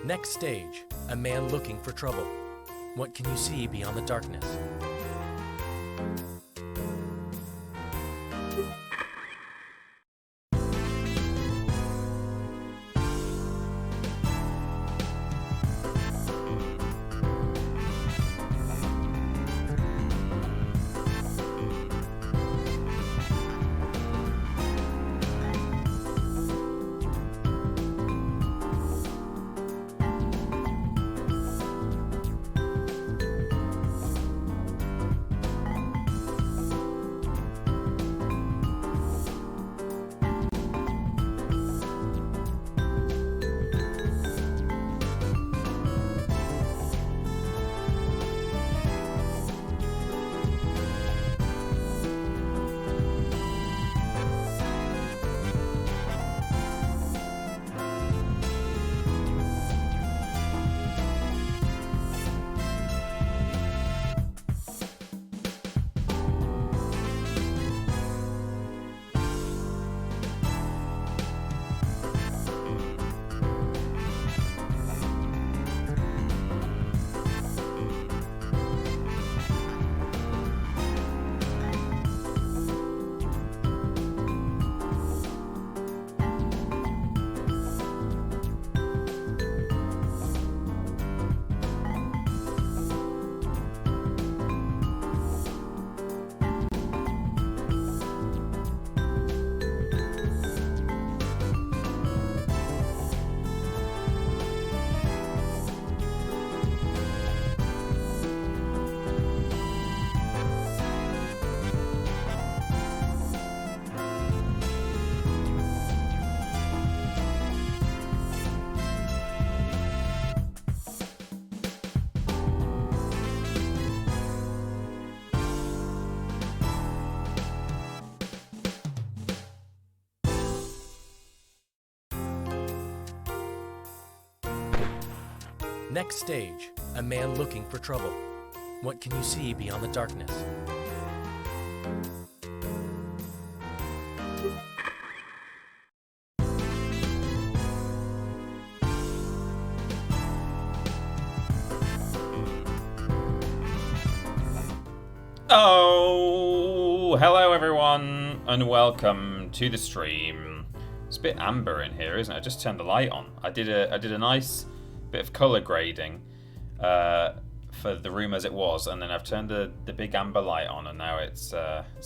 Next stage, a man looking for trouble. What can you see beyond the darkness? Next stage, a man looking for trouble. What can you see beyond the darkness? Oh, hello everyone, and welcome to the stream. It's a bit amber in here, isn't it? I just turned the light on. I did a nice bit of color grading for the room as it was, and then I've turned the big amber light on, and now it's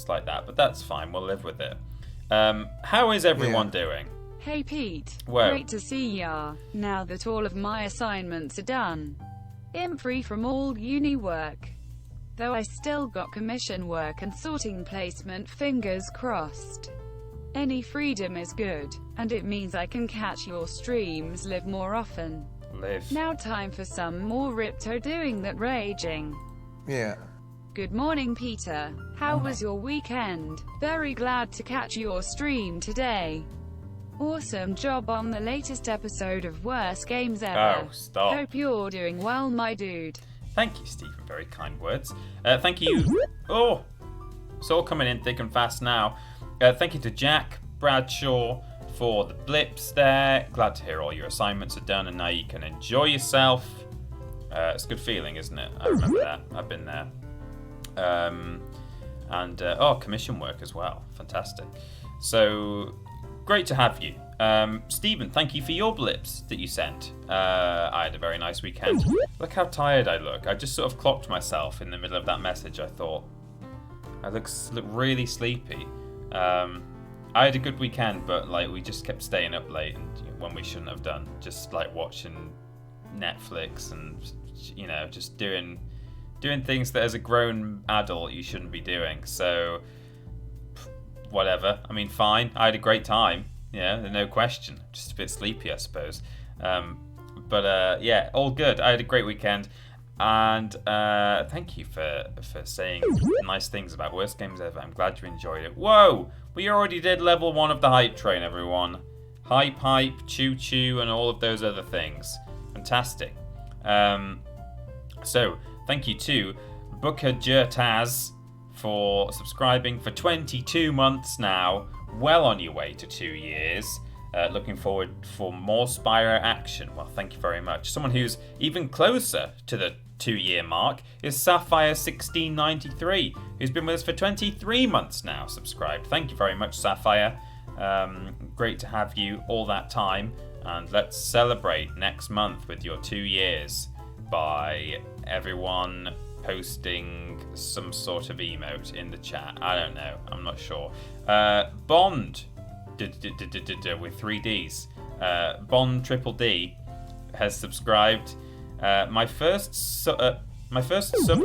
like that. But that's fine. We'll live with it. How is everyone doing? Hey Pete, Whoa. Great to see ya. Now that all of my assignments are done, I'm free from all uni work. Though I still got commission work and sorting placement, fingers crossed. Any freedom is good, and it means I can catch your streams live more often. Live. Now time for some more Ripto doing that raging. Yeah. Good morning Peter, how was your weekend? Very glad to catch your stream today. Awesome job on the latest episode of Worst Games Ever. Oh, stop. Hope you're doing well, my dude. Thank you, Stephen. Very kind words. Thank you. Oh, it's all coming in thick and fast now. Thank you to Jack Bradshaw for the blips there. Glad to hear all your assignments are done and now you can enjoy yourself. It's a good feeling, isn't it? I remember that. I've been there. Commission work as well. Fantastic. So, great to have you. Stephen, thank you for your blips that you sent. I had a very nice weekend. Look how tired I look. I just sort of clocked myself in the middle of that message. I thought, I look really sleepy. I had a good weekend, but like we just kept staying up late and when we shouldn't have done. Just like watching Netflix and just doing things that as a grown adult you shouldn't be doing. So whatever. I mean, fine. I had a great time. Yeah, no question. Just a bit sleepy, I suppose. But all good. I had a great weekend. And thank you for saying nice things about Worst Games Ever. I'm glad you enjoyed it. Whoa! We already did level 1 of the hype train, everyone. Hype, choo-choo, and all of those other things. Fantastic. So, thank you to Booker Jertaz for subscribing for 22 months now. Well on your way to 2 years. Looking forward for more Spyro action. Well, thank you very much. Someone who's even closer to the 2-year mark is Sapphire1693, who's been with us for 23 months now, subscribed. Thank you very much, Sapphire. Great to have you all that time. And let's celebrate next month with your 2 years by everyone posting some sort of emote in the chat. I don't know. I'm not sure. Bond with 3 Ds. Bond Triple D has subscribed. My first sub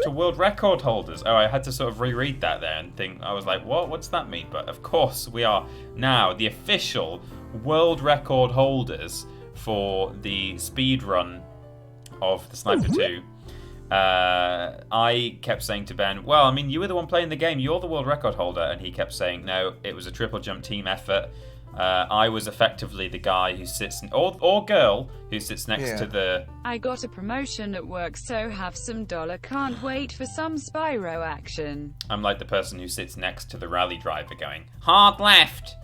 to world record holders. Oh, I had to sort of reread that there and think. I was like, what? What's that mean? But of course, we are now the official world record holders for the speed run of the Sniper 2. I kept saying to Ben, well, I mean, you were the one playing the game. You're the world record holder. And he kept saying, no, it was a TripleJump team effort. I was effectively the guy who sits, or girl, who sits next to the... I got a promotion at work, so have some dollar. Can't wait for some Spyro action. I'm like the person who sits next to the rally driver going, hard left,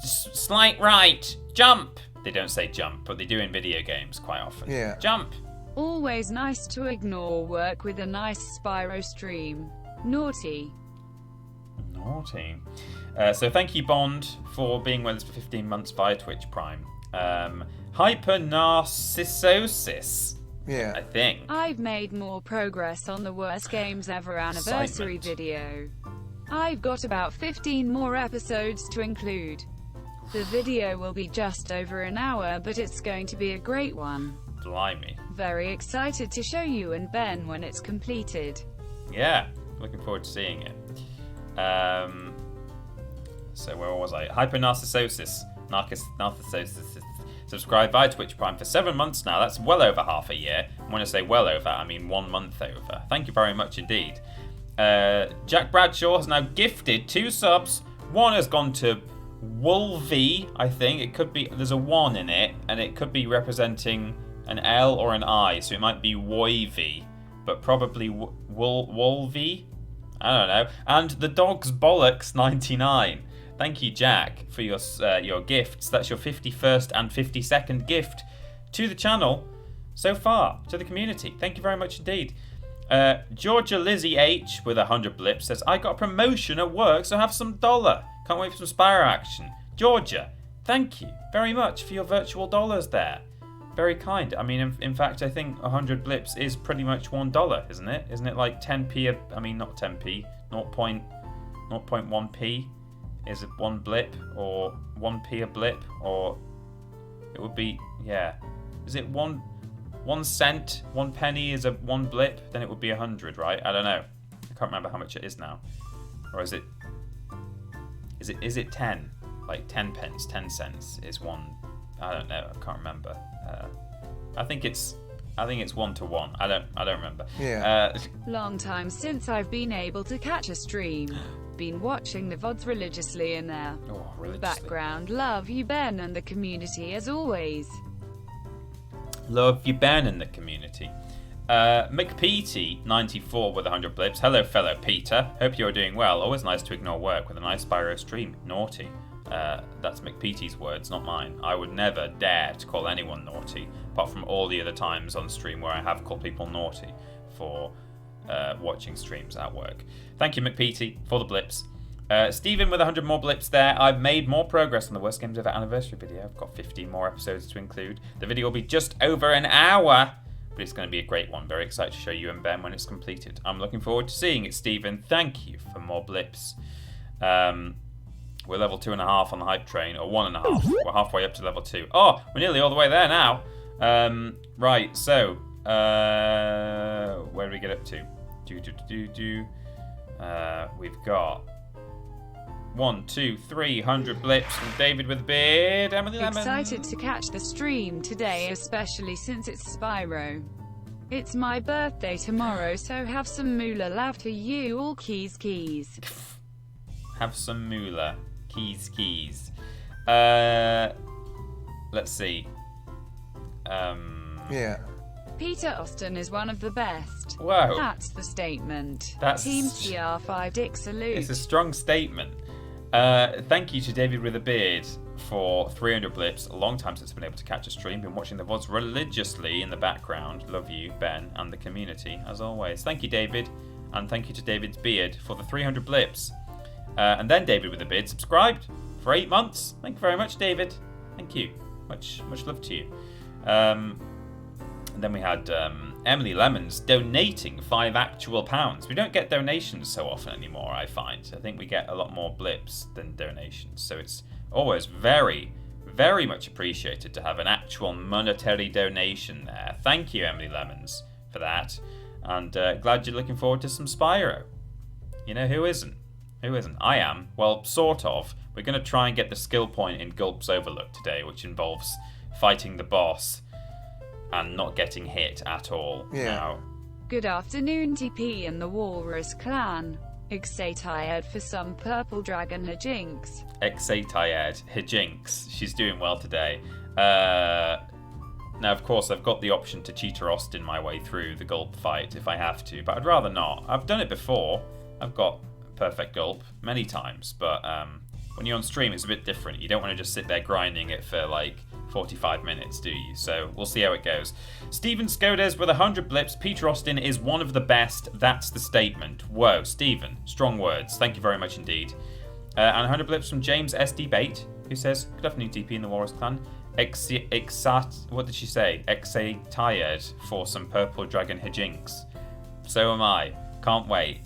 slight right, jump. They don't say jump, but they do in video games quite often. Yeah. Jump. Always nice to ignore work with a nice Spyro stream. Naughty. So thank you, Bond, for being with us for 15 months via Twitch Prime. Hypernarcissosis. Yeah. I think. I've made more progress on the worst games ever anniversary video. I've got about 15 more episodes to include. The video will be just over an hour, but it's going to be a great one. Blimey. Very excited to show you and Ben when it's completed. Yeah, looking forward to seeing it. So where was I? Hypernarcissosis. Narcissosis. Subscribed via Twitch Prime for 7 months now. That's well over half a year. And when I say well over, I mean 1 month over. Thank you very much indeed. Jack Bradshaw has now gifted 2 subs. One has gone to Wolvie, I think. It could be, there's a 1 in it, and it could be representing an L or an I, so it might be Woivy, but probably Wolvie. I don't know. And the dog's bollocks 99. Thank you, Jack, for your gifts. That's your 51st and 52nd gift to the channel so far, to the community. Thank you very much indeed. Georgia Lizzie H with 100 blips says, I got a promotion at work, so have some dollar. Can't wait for some Spyro action. Georgia, thank you very much for your virtual dollars there. Very kind. I mean, in fact, I think 100 blips is pretty much $1, isn't it? Isn't it like 10p? I mean, not 10p. 0.1p is 1 blip, or 1p a blip, or it would be, yeah. Is it 1 cent? 1 penny is 1 blip? Then it would be 100, right? I don't know. I can't remember how much it is now. Or is it 10? Like 10 pence, 10 cents is 1. I don't know. I can't remember. I think it's 1 to 1. I don't remember. Yeah. Long time since I've been able to catch a stream. Been watching the VODs religiously in there. Oh, religiously. Background, love you, Ben, and the community as always. Love you, Ben, and the community. McPeety94 with 100 blips. Hello, fellow Peter. Hope you're doing well. Always nice to ignore work with a nice Spyro stream. Naughty. That's McPeety's words, not mine. I would never dare to call anyone naughty, apart from all the other times on stream where I have called people naughty for watching streams at work. Thank you, McPeety, for the blips. Stephen with 100 more blips there. I've made more progress on the Worst Games Ever anniversary video. I've got 15 more episodes to include. The video will be just over an hour, but it's going to be a great one. Very excited to show you and Ben when it's completed. I'm looking forward to seeing it, Stephen. Thank you for more blips. We're level 2.5 on the hype train, or 1.5. We're halfway up to level 2. Oh, we're nearly all the way there now. Right, so where do we get up to? We've got 1, 2, 300 blips from David with a beard. Emily Lemon. Excited to catch the stream today, especially since it's Spyro. It's my birthday tomorrow, so have some moolah love for you all. Keys. Have some moolah. Keys. Let's see. Yeah. Peter Austin is one of the best. Whoa. That's the statement. That's... Team CR5 Dick salute. It's a strong statement. Thank you to David with a beard for 300 blips. A long time since I've been able to catch a stream. Been watching the VODs religiously in the background. Love you, Ben, and the community, as always. Thank you, David. And thank you to David's beard for the 300 blips. And then David with the beard subscribed for 8 months. Thank you very much, David. Thank you. Much love to you. And then we had Emily Lemons donating £5 actual. We don't get donations so often anymore, I find. I think we get a lot more blips than donations. So it's always very, very much appreciated to have an actual monetary donation there. Thank you, Emily Lemons, for that. And glad you're looking forward to some Spyro. You know, who isn't? Who isn't? I am. Well, sort of. We're going to try and get the skill point in Gulp's Overlook today, which involves fighting the boss and not getting hit at all. Yeah. Now, Good afternoon, TP and the Walrus Clan. Excited for some purple dragon hijinks. Excited. Hijinks. She's doing well today. Now, of course, I've got the option to cheater Austin my way through the Gulp fight if I have to, but I'd rather not. I've done it before. I've got perfect Gulp many times, but when you're on stream, it's a bit different. You don't want to just sit there grinding it for like 45 minutes, do you? So we'll see how it goes. Stephen Skodes with 100 blips. Peter Austin is one of the best. That's the statement. Whoa, Stephen. Strong words. Thank you very much indeed. And 100 blips from James SD Bait, who says, good afternoon, TP in the Walrus Clan. What did she say? Excited for some purple dragon hijinks. So am I. Can't wait.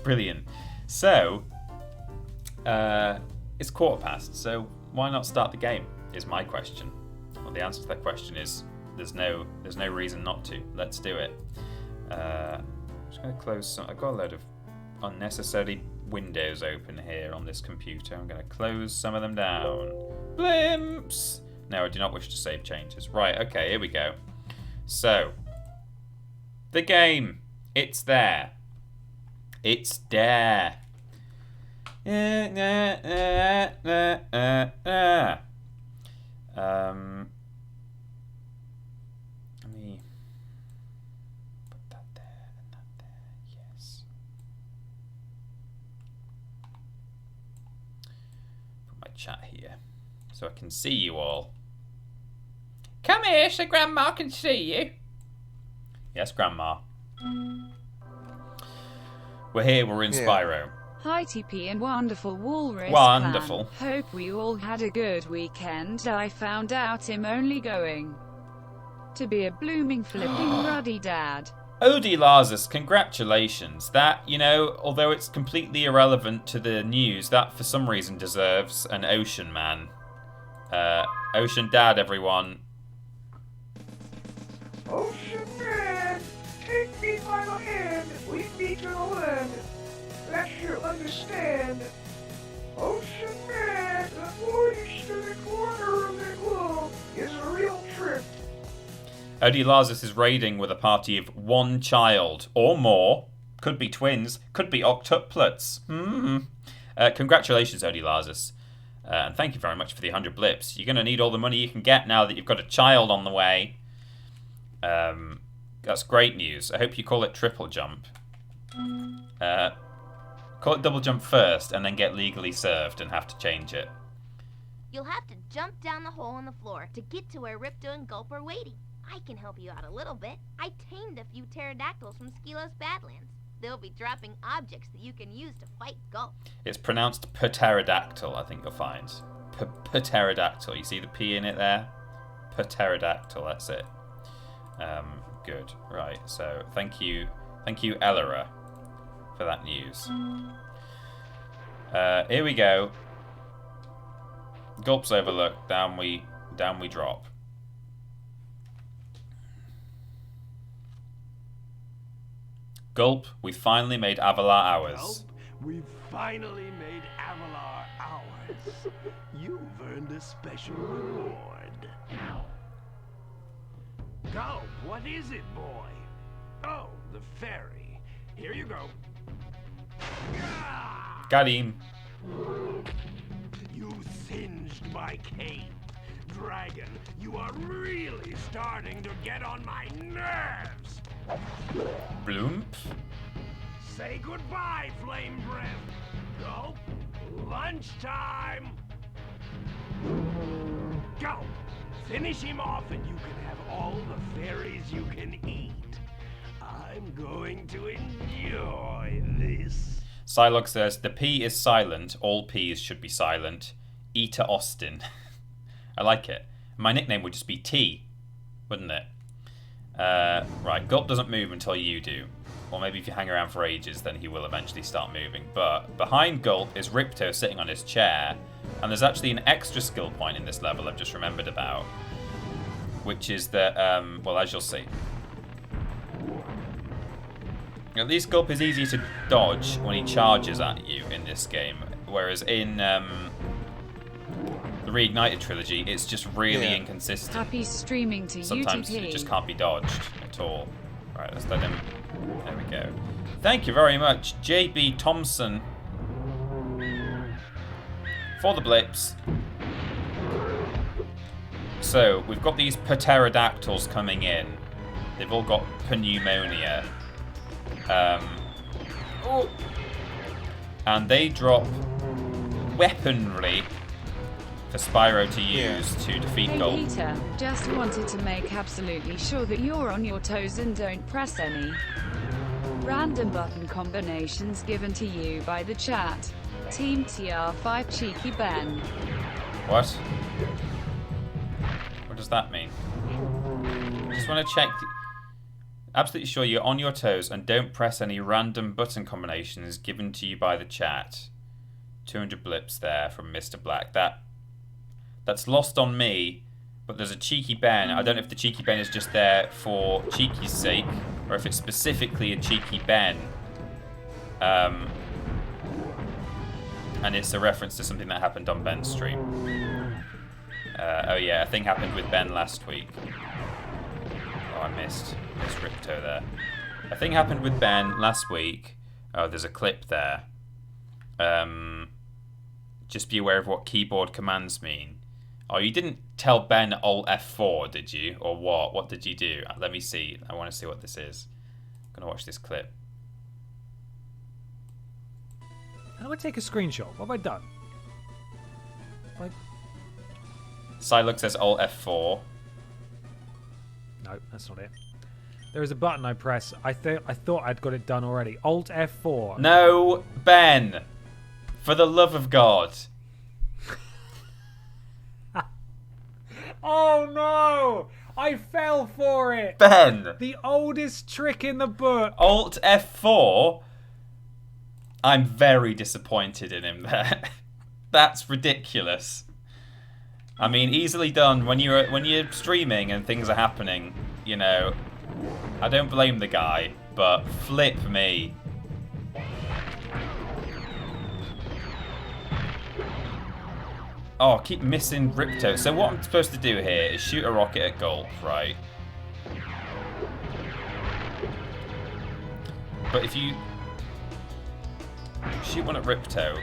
Brilliant. So, it's 1:15, so why not start the game, is my question. Well, the answer to that question is there's no reason not to. Let's do it. I'm just going to close some. I've got a load of unnecessary windows open here on this computer. I'm going to close some of them down. Blimps! No, I do not wish to save changes. Right, okay, here we go. So, the game. It's there. It's there. Let me put that there and that there. Yes. Put my chat here so I can see you all. Come here so Grandma can see you. Yes, Grandma. We're here, we're in Spyro. Hi TP and wonderful Walrus Wonderful. Clan. Hope we all had a good weekend. I found out I'm only going to be a blooming flipping ruddy dad. Odie Lazarus, congratulations. That, you know, although it's completely irrelevant to the news, that for some reason deserves an Ocean Man. Ocean Dad, everyone. Ocean Man, take me by the hand, lead me to the land. That you'll understand. Ocean Man, the voyage to the corner of the globe is a real trip. Odie Lazarus is raiding with a party of one child or more. Could be twins, could be octuplets. Congratulations, Odie Lazarus. And thank you very much for the 100 blips. You're going to need all the money you can get now that you've got a child on the way. That's great news. I hope you call it triple jump. Call it double jump first and then get legally served and have to change it. You'll have to jump down the hole in the floor to get to where Ripto and Gulp are waiting. I can help you out a little bit. I tamed a few pterodactyls from Skelos Badlands. They'll be dropping objects that you can use to fight Gulp. It's pronounced pterodactyl, I think you'll find. Pterodactyl. You see the P in it there? Pterodactyl, that's it. Good. Right, so thank you, Ellera, for that news. Here we go. Gulp's Overlook. Down we drop. Gulp, we finally made Avalar ours. Gulp, we've finally made Avalar ours. You've earned a special reward. Gulp, what is it, boy? Oh, the ferry. Here you go. Got him. You singed my cape. Dragon, you are really starting to get on my nerves. Bloomp. Say goodbye, Flame Breath. Gulp, lunchtime. Go! Finish him off and you can have all the fairies you can eat. I'm going to enjoy this. Psylocke says, the P is silent. All P's should be silent. E to Austin. I like it. My nickname would just be T, wouldn't it? Right, Gulp doesn't move until you do. Or maybe if you hang around for ages, then he will eventually start moving. But behind Gulp is Ripto sitting on his chair. And there's actually an extra skill point in this level I've just remembered about. Which is that, well, as you'll see. At least Gulp is easy to dodge when he charges at you in this game. Whereas in the Reignited trilogy, it's just really inconsistent. Happy streaming to Sometimes UTP. it just can't be dodged at all. Right, let's let him... There we go. Thank you very much, JB Thompson, for the blips. So, we've got these pterodactyls coming in. They've all got pneumonia. And they drop weaponry for Spyro to use to defeat Hey Gulp. Peter, just wanted to make absolutely sure that you're on your toes and don't press any random button combinations given to you by the chat. Team TR5 Cheeky Ben. What? What does that mean? Just want to check. Absolutely sure you're on your toes and don't press any random button combinations given to you by the chat. 200 blips there from Mr. Black. That's lost on me, but there's a Cheeky Ben. I don't know if the Cheeky Ben is just there for Cheeky's sake, or if it's specifically a Cheeky Ben. And it's a reference to something that happened on Ben's stream. Oh yeah, a thing happened with Ben last week. Oh, I missed Ripto there. A thing happened with Ben last week. Oh, there's a clip there. Just be aware of what keyboard commands mean. Oh, you didn't tell Ben Alt F4, did you? Or what? What did you do? Let me see. I want to see what this is. I'm going to watch this clip. How do I take a screenshot? What have I done? Psylocke says Alt F4. No, that's not it. There is a button I press. I thought I'd got it done already. Alt F4. No, Ben! For the love of God. Oh no! I fell for it! Ben! The oldest trick in the book. Alt F4? I'm very disappointed in him there. That's ridiculous. I mean, easily done when you're streaming and things are happening, you know. I don't blame the guy, but flip me. Oh, I keep missing Ripto. So what I'm supposed to do here is shoot a rocket at Gulp, right? But if you shoot one at Ripto,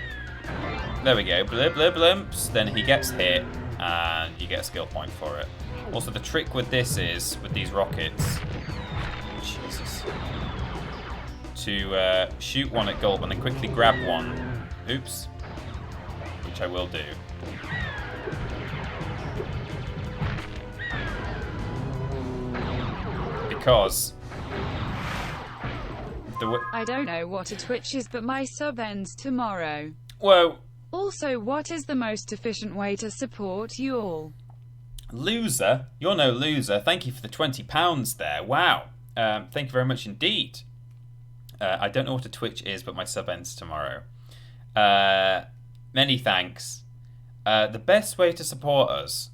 there we go, blip blip blimps, then he gets hit and you get a skill point for it. Also, the trick with this is, with these rockets, Jesus, to shoot one at Gulp and then quickly grab one. Oops. Which I will do. Because I don't know what a Twitch is, but my sub ends tomorrow. Whoa. Also, what is the most efficient way to support you all? Loser? You're no loser. Thank you for the £20 there. Wow. Thank you very much indeed. I don't know what a Twitch is, but my sub ends tomorrow. Many thanks. The best way to support us,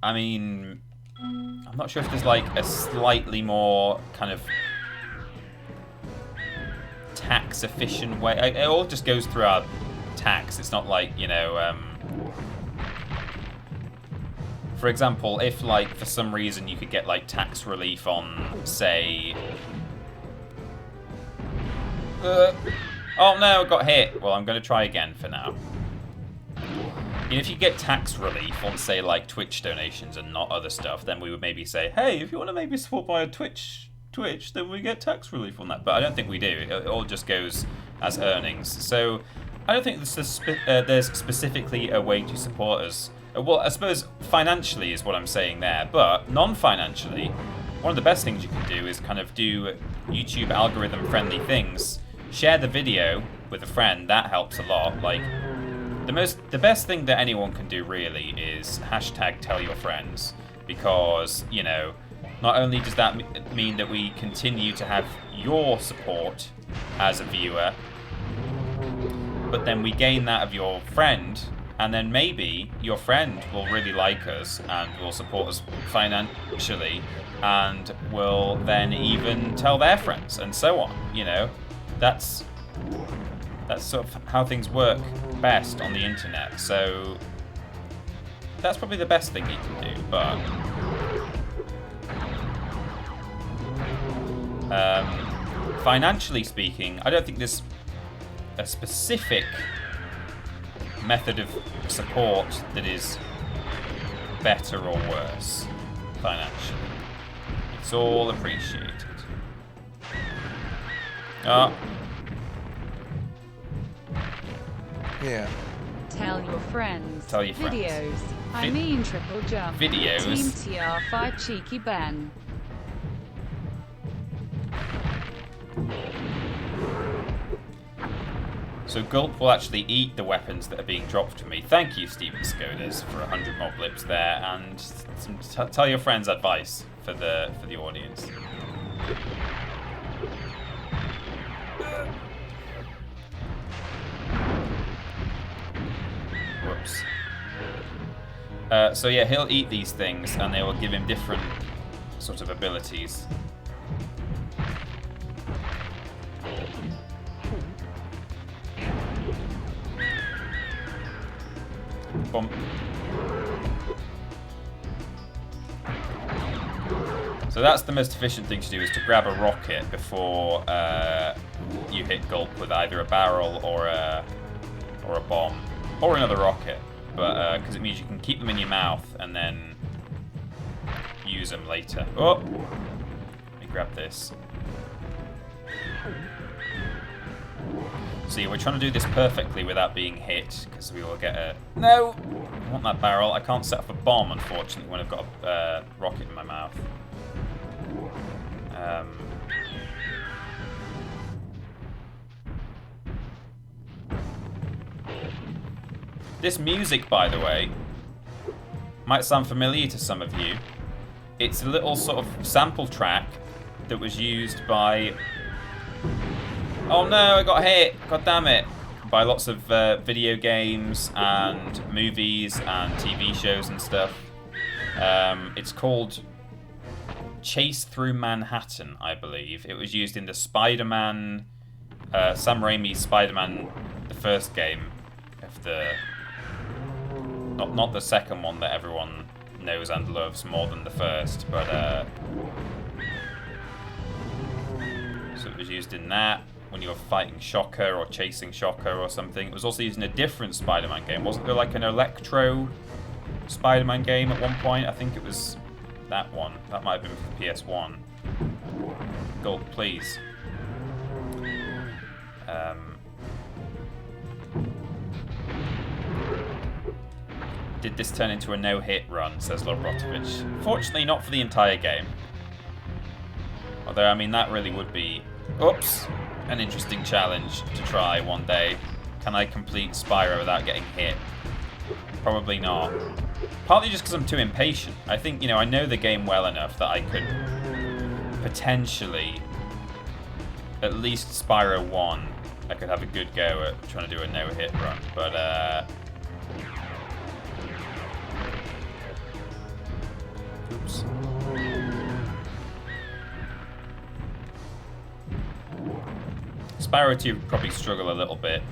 I mean, I'm not sure if there's like a slightly more kind of tax efficient way. It all just goes through our tax. It's not like, you know, for example, if like for some reason you could get like tax relief on, say, oh no, I got hit. Well, I'm going to try again for now. You know, if you get tax relief on, say, like Twitch donations and not other stuff, then we would maybe say, hey, if you want to maybe support via Twitch, then we get tax relief on that. But I don't think we do. It all just goes as earnings. So I don't think there's specifically a way to support us. Well, I suppose financially is what I'm saying there, but non-financially, one of the best things you can do is kind of do YouTube algorithm-friendly things. Share the video with a friend. That helps a lot. Like, the best thing that anyone can do really is hashtag tell your friends, because, you know, not only does that mean that we continue to have your support as a viewer, but then we gain that of your friend, and then maybe your friend will really like us and will support us financially, and will then even tell their friends, and so on. You know, that's sort of how things work best on the internet. So that's probably the best thing you can do. But financially speaking, I don't think there's a specific method of support that is better or worse financially. It's all appreciated. Yeah. Tell your friends. Tell your friends. Videos. I mean TripleJump. Videos. Team TR5 Cheeky Ben. So Gulp will actually eat the weapons that are being dropped to me. Thank you, Steven Skodas, for 100 more blips there, and some tell your friends advice for the audience. Whoops. So yeah, he'll eat these things, and they will give him different sort of abilities. Boom. So that's the most efficient thing to do, is to grab a rocket before you hit Gulp with either a barrel or a bomb or another rocket. But because it means you can keep them in your mouth and then use them later. Oh, let me grab this. See, we're trying to do this perfectly without being hit, because we will get a... No! I want that barrel. I can't set off a bomb, unfortunately, when I've got a rocket in my mouth. This music, by the way, might sound familiar to some of you. It's a little sort of sample track that was used by... Oh no, I got hit! God damn it! By lots of video games and movies and TV shows and stuff. It's called Chase Through Manhattan, I believe. It was used in the Spider-Man, Sam Raimi's Spider-Man, the first game of the... Not the second one that everyone knows and loves more than the first, but... So it was used in that, when you were fighting Shocker or chasing Shocker or something. It was also used in a different Spider-Man game. Wasn't there like an Electro Spider-Man game at one point? I think it was that one. That might have been for PS1. Gulp, please. Did this turn into a no-hit run, says Lobrotovich. Fortunately, not for the entire game. Although, I mean, that really would be... Oops! An interesting challenge to try one day. Can I complete Spyro without getting hit? Probably not. Partly just because I'm too impatient. I think, you know, I know the game well enough that I could potentially, at least Spyro 1, I could have a good go at trying to do a no-hit run. But, oops. Spyro 2 would probably struggle a little bit,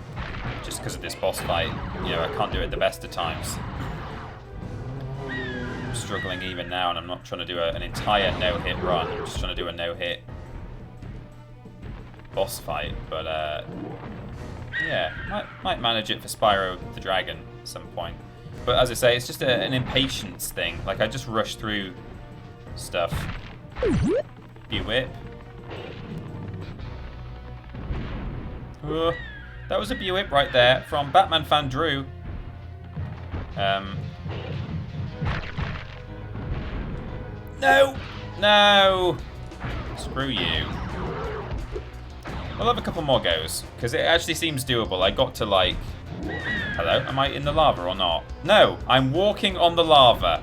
just because of this boss fight. You know, I can't do it the best of times. I'm struggling even now, and I'm not trying to do an entire no-hit run. I'm just trying to do a no-hit boss fight. But, yeah, might manage it for Spyro the Dragon at some point. But as I say, it's just an impatience thing. Like, I just rush through stuff. B-whip. That was a B-whip right there from Batman fan Drew. No! No! Screw you. We'll have a couple more goes, because it actually seems doable. I got to like... Hello? Am I in the lava or not? No! I'm walking on the lava.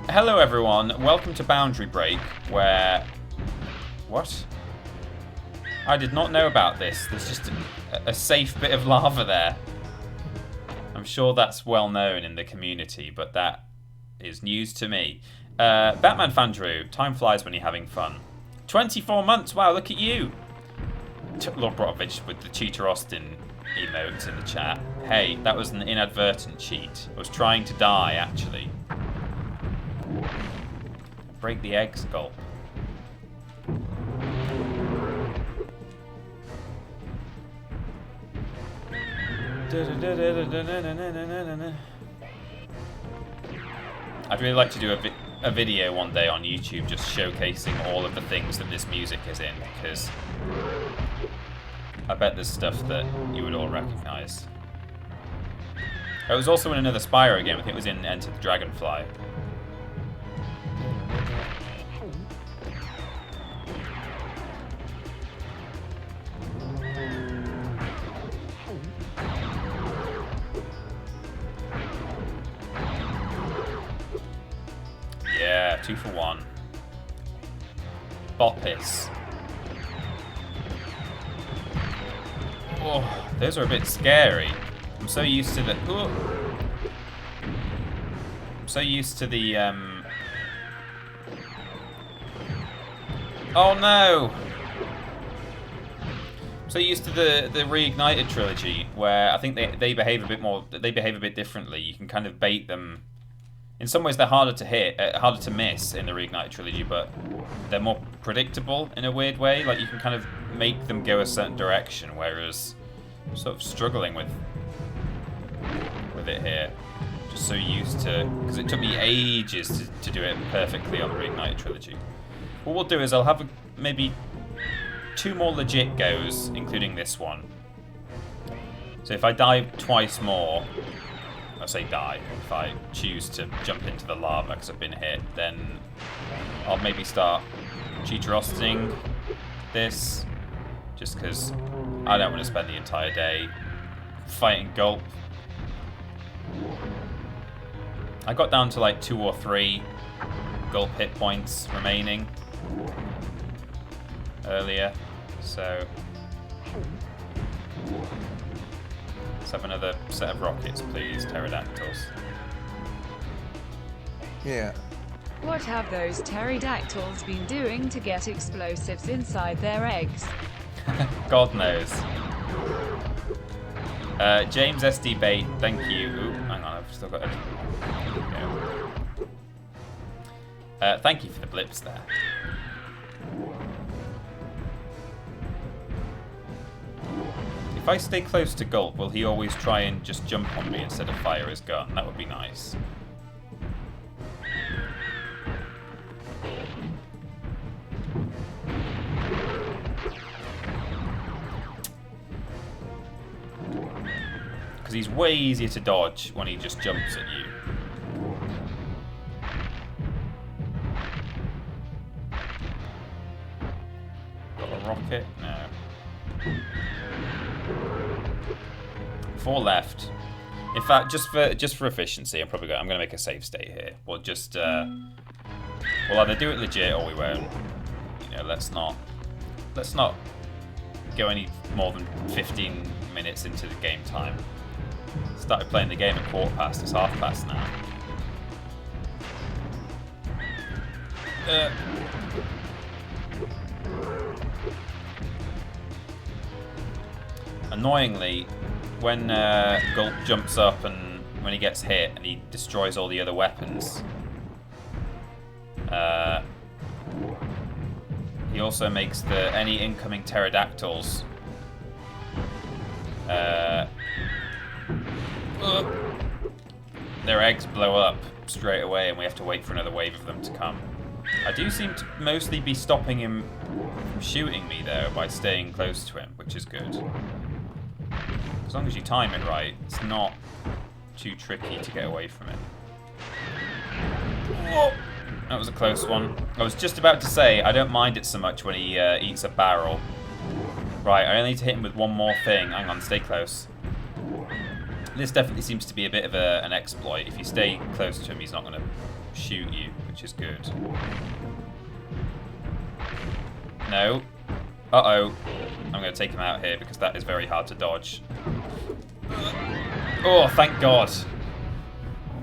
Hello everyone, welcome to Boundary Break, where... What? I did not know about this. There's just a safe bit of lava there. I'm sure that's well known in the community, but that is news to me. Batman fan Drew, time flies when you're having fun. 24 months, wow, look at you. Lord Brotovich with the Cheater Austin emotes in the chat. Hey, that was an inadvertent cheat. I was trying to die, actually. Break the eggs, Gulp. I'd really like to do a video one day on YouTube just showcasing all of the things that this music is in, because I bet there's stuff that you would all recognise. It was also in another Spyro game. I think it was in Enter the Dragonfly. Yeah, 2 for 1. Boppis. Oh, those are a bit scary. I'm so used to the... I'm so used to the... Oh no! I'm so used to the Reignited trilogy, where I think they behave a bit more... They behave a bit differently. You can kind of bait them... In some ways, they're harder to hit, harder to miss in the Reignited trilogy, but they're more predictable in a weird way. Like, you can kind of make them go a certain direction, whereas I'm sort of struggling with it here. Just so used to... Because it took me ages to do it perfectly on the Reignited trilogy. What we'll do is I'll have maybe 2 more legit goes, including this one. So if I die twice more... I say die, if I choose to jump into the lava because I've been hit, then I'll maybe start cheater-osting this, just because I don't want to spend the entire day fighting Gulp. I got down to like 2 or 3 Gulp hit points remaining earlier, so... Let's have another set of rockets, please, pterodactyls. Yeah. What have those pterodactyls been doing to get explosives inside their eggs? God knows. James SD Bait, thank you. Ooh, hang on, I've still got it. Thank you for the blips there. If I stay close to Gulp, will he always try and just jump on me instead of fire his gun? That would be nice. Because he's way easier to dodge when he just jumps at you. Got a rocket? No. 4 left. In fact, just for efficiency, I'm going to make a save state here. We'll just we'll either do it legit or we won't. You know, let's not go any more than 15 minutes into the game time. Started playing the game at 1/4. It's 1/2 now. Annoyingly, when Gulp jumps up and when he gets hit and he destroys all the other weapons, he also makes any incoming pterodactyls their eggs blow up straight away, and we have to wait for another wave of them to come. I do seem to mostly be stopping him from shooting me though by staying close to him, which is good. As long as you time it right, it's not too tricky to get away from it. Whoa! That was a close one. I was just about to say, I don't mind it so much when he eats a barrel. Right, I only need to hit him with one more thing. Hang on, stay close. This definitely seems to be a bit of an exploit. If you stay close to him, he's not going to shoot you, which is good. No. Uh-oh. I'm going to take him out here because that is very hard to dodge. Oh, thank God.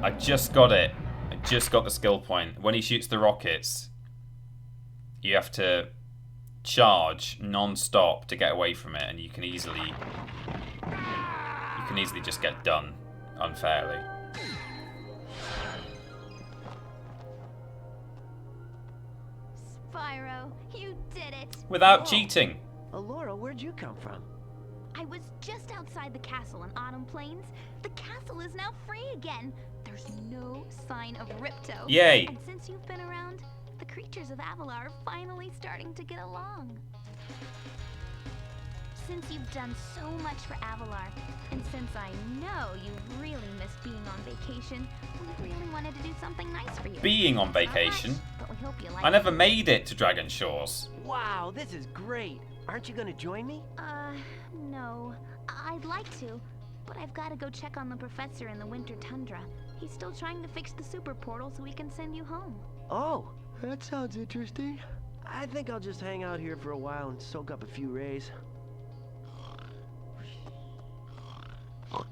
I just got it. I just got the skill point. When he shoots the rockets, you have to charge non-stop to get away from it, and you can easily just get done unfairly. Spyro, you did it! Without cheating. Laura, where'd you come from? I was just outside the castle in Autumn Plains. The castle is now free again. There's no sign of Ripto. Yay! And since you've been around, the creatures of Avalar are finally starting to get along. Since you've done so much for Avalar, and since I know you really missed being on vacation, we really wanted to do something nice for you. Being on vacation? Not much, but we hope you like I never made it to Dragon Shores. Wow, this is great. Aren't you gonna join me? No. I'd like to, but I've got to go check on the professor in the winter tundra. He's still trying to fix the super portal so we can send you home. Oh, that sounds interesting. I think I'll just hang out here for a while and soak up a few rays.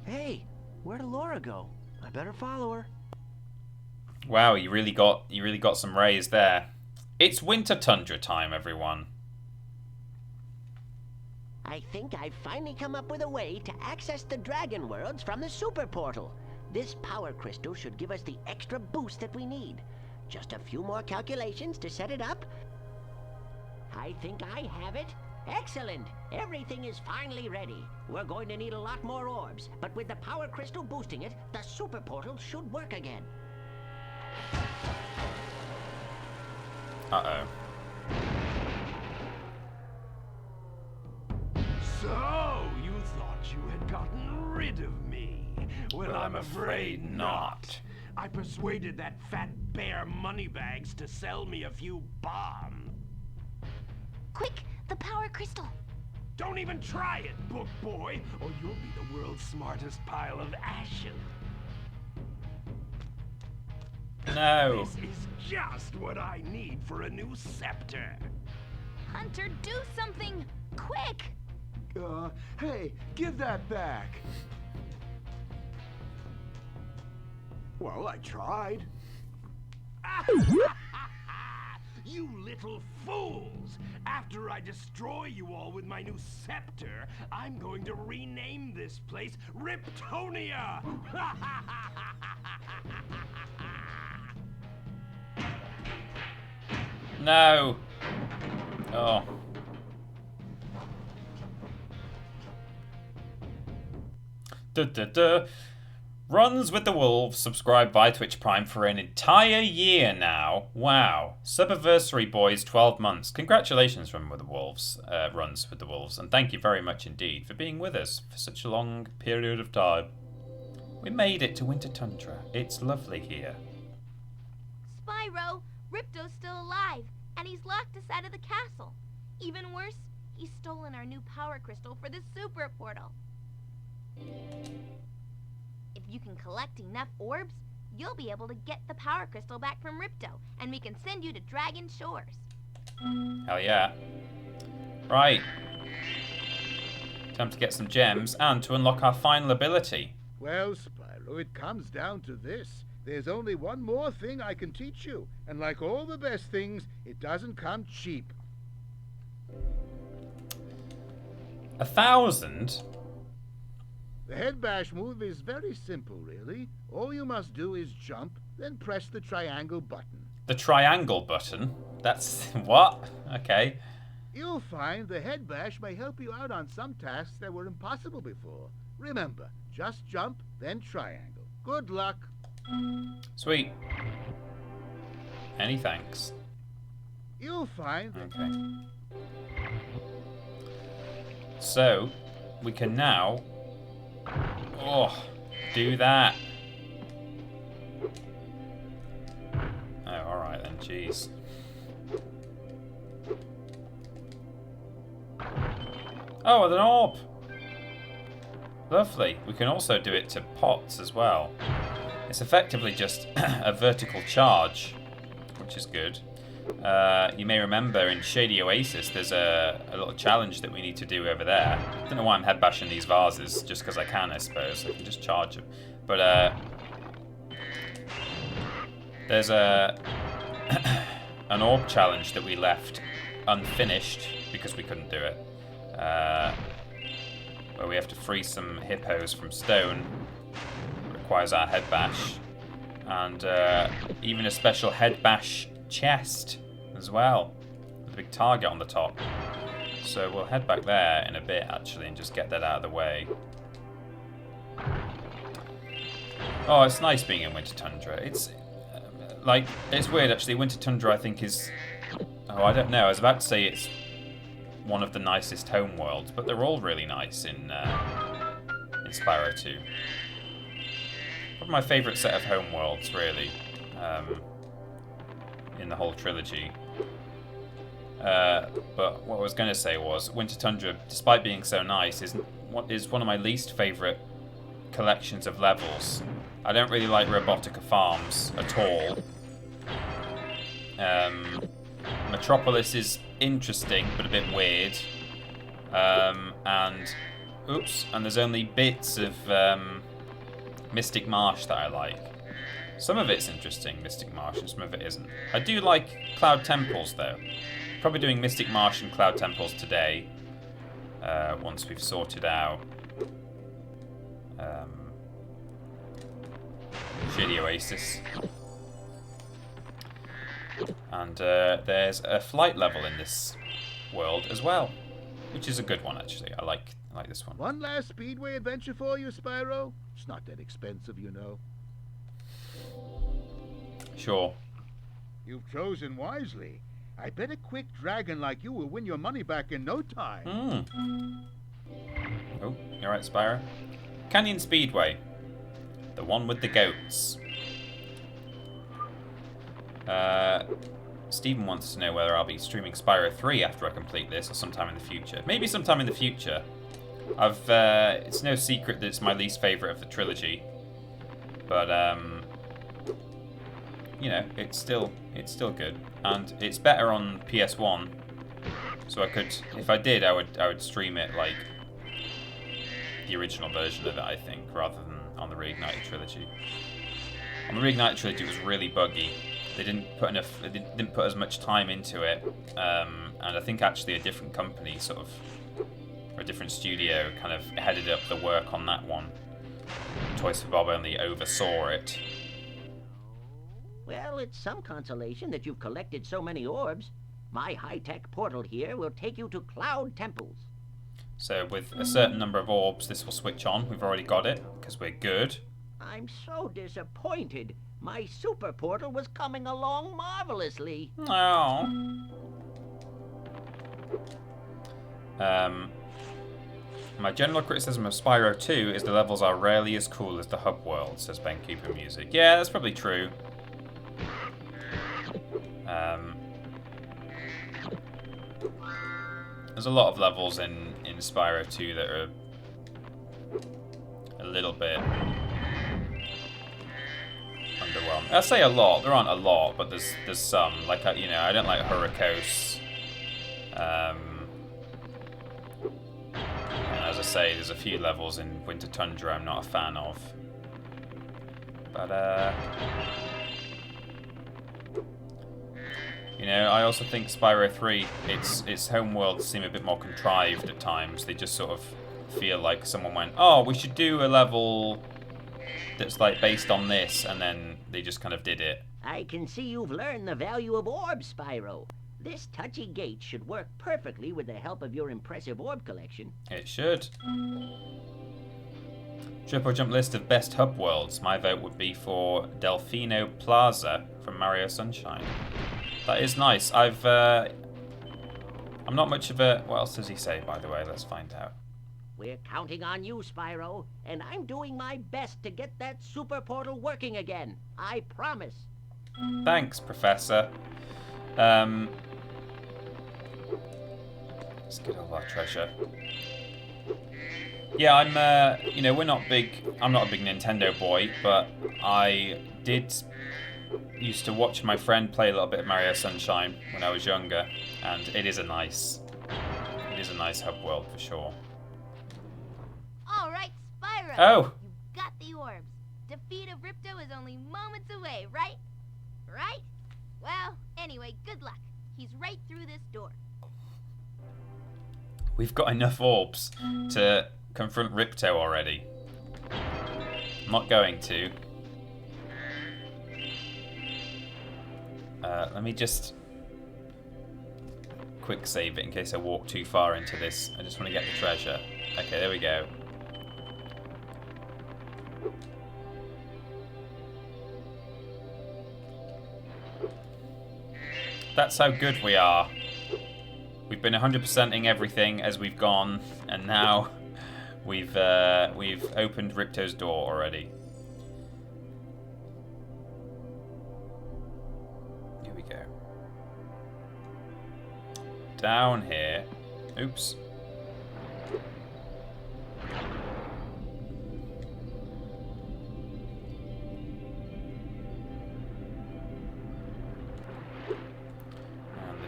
Hey, where'd Laura go? I better follow her. Wow, you really got some rays there. It's winter tundra time, everyone. I think I've finally come up with a way to access the dragon worlds from the super portal. This power crystal should give us the extra boost that we need. Just a few more calculations to set it up. I think I have it. Excellent! Everything is finally ready. We're going to need a lot more orbs, but with the power crystal boosting it, the super portal should work again. Uh-oh. So, you thought you had gotten rid of me? Well, I'm afraid not. I persuaded that fat bear Moneybags to sell me a few bombs. Quick, the power crystal. Don't even try it, book boy, or you'll be the world's smartest pile of ashes. No. This is just what I need for a new scepter. Hunter, do something! Quick! Hey, give that back. Well, I tried. You little fools! After I destroy you all with my new scepter, I'm going to rename this place Riptonia! No. Oh. Runs with the Wolves, subscribed via Twitch Prime for an entire year now. Wow. Subiversary boys, 12 months. Congratulations, Runs with the Wolves, and thank you very much indeed for being with us for such a long period of time. We made it to Winter Tundra. It's lovely here. Spyro, Ripto's still alive, and he's locked us out of the castle. Even worse, he's stolen our new power crystal for the super portal. If you can collect enough orbs, you'll be able to get the power crystal back from Ripto, and we can send you to Dragon Shores. Hell yeah. Right. Time to get some gems and to unlock our final ability. Well, Spyro, it comes down to this. There's only one more thing I can teach you, and like all the best things, it doesn't come cheap. 1,000? The head bash move is very simple, really. All you must do is jump, then press the triangle button. The triangle button? That's... what? Okay. You'll find the head bash may help you out on some tasks that were impossible before. Remember, just jump, then triangle. Good luck. Sweet. Many thanks. You'll find that... Okay. So, we can now... oh, do that. Oh, alright then. jeez. Oh, with an orb! Lovely. We can also do it to pots as well. It's effectively just a vertical charge, which is good. You may remember in Shady Oasis there's a little challenge that we need to do over there. I don't know why I'm head bashing these vases, just because I can, I suppose. I can just charge them. But there's an orb challenge that we left unfinished because we couldn't do it. Where we have to free some hippos from stone. It requires our head bash. And even a special head bash chest as well, with a big target on the top. So we'll head back there in a bit actually and just get that out of the way. Oh, it's nice being in Winter Tundra. It's it's weird actually. Winter Tundra I think is, oh, I don't know, I was about to say it's one of the nicest home worlds, but they're all really nice in Spyro 2. Probably my favourite set of home worlds, really, in the whole trilogy. But what I was going to say was, Winter Tundra, despite being so nice, is one of my least favourite collections of levels. I don't really like Robotica Farms at all. Metropolis is interesting, but a bit weird. And there's only bits of Mystic Marsh that I like. Some of it's interesting, Mystic Marsh, and some of it isn't. I do like Cloud Temples, though. Probably doing Mystic Marsh and Cloud Temples today, once we've sorted out Shady Oasis. And there's a flight level in this world as well, which is a good one actually. I like this one. One last Speedway adventure for you, Spyro? It's not that expensive, you know. Sure. You've chosen wisely. I bet a quick dragon like you will win your money back in no time. Oh, you alright, Spyro? Canyon Speedway. The one with the goats. Stephen wants to know whether I'll be streaming Spyro 3 after I complete this, or sometime in the future. Maybe sometime in the future. It's no secret that it's my least favourite of the trilogy. But, you know, it's still good. And it's better on PS1. So I could, if I did, I would stream it like the original version of it, I think, rather than on the Reignited trilogy. On the Reignited trilogy, it was really buggy. They didn't put enough. They didn't put as much time into it, and I think actually a different company, sort of, or a different studio, kind of headed up the work on that one. Toys for Bob only oversaw it. Well, it's some consolation that you've collected so many orbs. My high-tech portal here will take you to Cloud Temples. So with a certain number of orbs, this will switch on. We've already got it, because we're good. I'm so disappointed. My super portal was coming along marvelously. Oh. My general criticism of Spyro 2 is the levels are rarely as cool as the hub world, says Ben Cooper Music. Yeah, that's probably true. There's a lot of levels in Spyro 2 that are a little bit underwhelming. I say a lot. There aren't a lot, but there's some. Like, you know, I don't like Hurricos. And as I say, there's a few levels in Winter Tundra I'm not a fan of. But you know, I also think Spyro 3, its home worlds seem a bit more contrived at times. They just sort of feel like someone went, oh, we should do a level that's like based on this, and then they just kind of did it. I can see you've learned the value of orbs, Spyro. This touchy gate should work perfectly with the help of your impressive orb collection. It should. TripleJump list of best hub worlds. My vote would be for Delfino Plaza from Mario Sunshine. That is nice. I'm not much of a... What else does he say, by the way? Let's find out. We're counting on you, Spyro, and I'm doing my best to get that super portal working again. I promise. Thanks, Professor. Let's get all our treasure. Yeah, I'm, you know, I'm not a big Nintendo boy, but I did used to watch my friend play a little bit of Mario Sunshine when I was younger, and it is a nice hub world for sure. All right, Spyro. Oh. You got the orbs. Defeat of Ripto is only moments away, right? Right? Well, anyway, good luck. He's right through this door. We've got enough orbs to confront Ripto already. I'm not going to. Let me just quick save it in case I walk too far into this. I just want to get the treasure. Okay, there we go. That's how good we are. We've been 100%ing everything as we've gone, and now we've opened Ripto's door already. Here we go. Down here. Oops.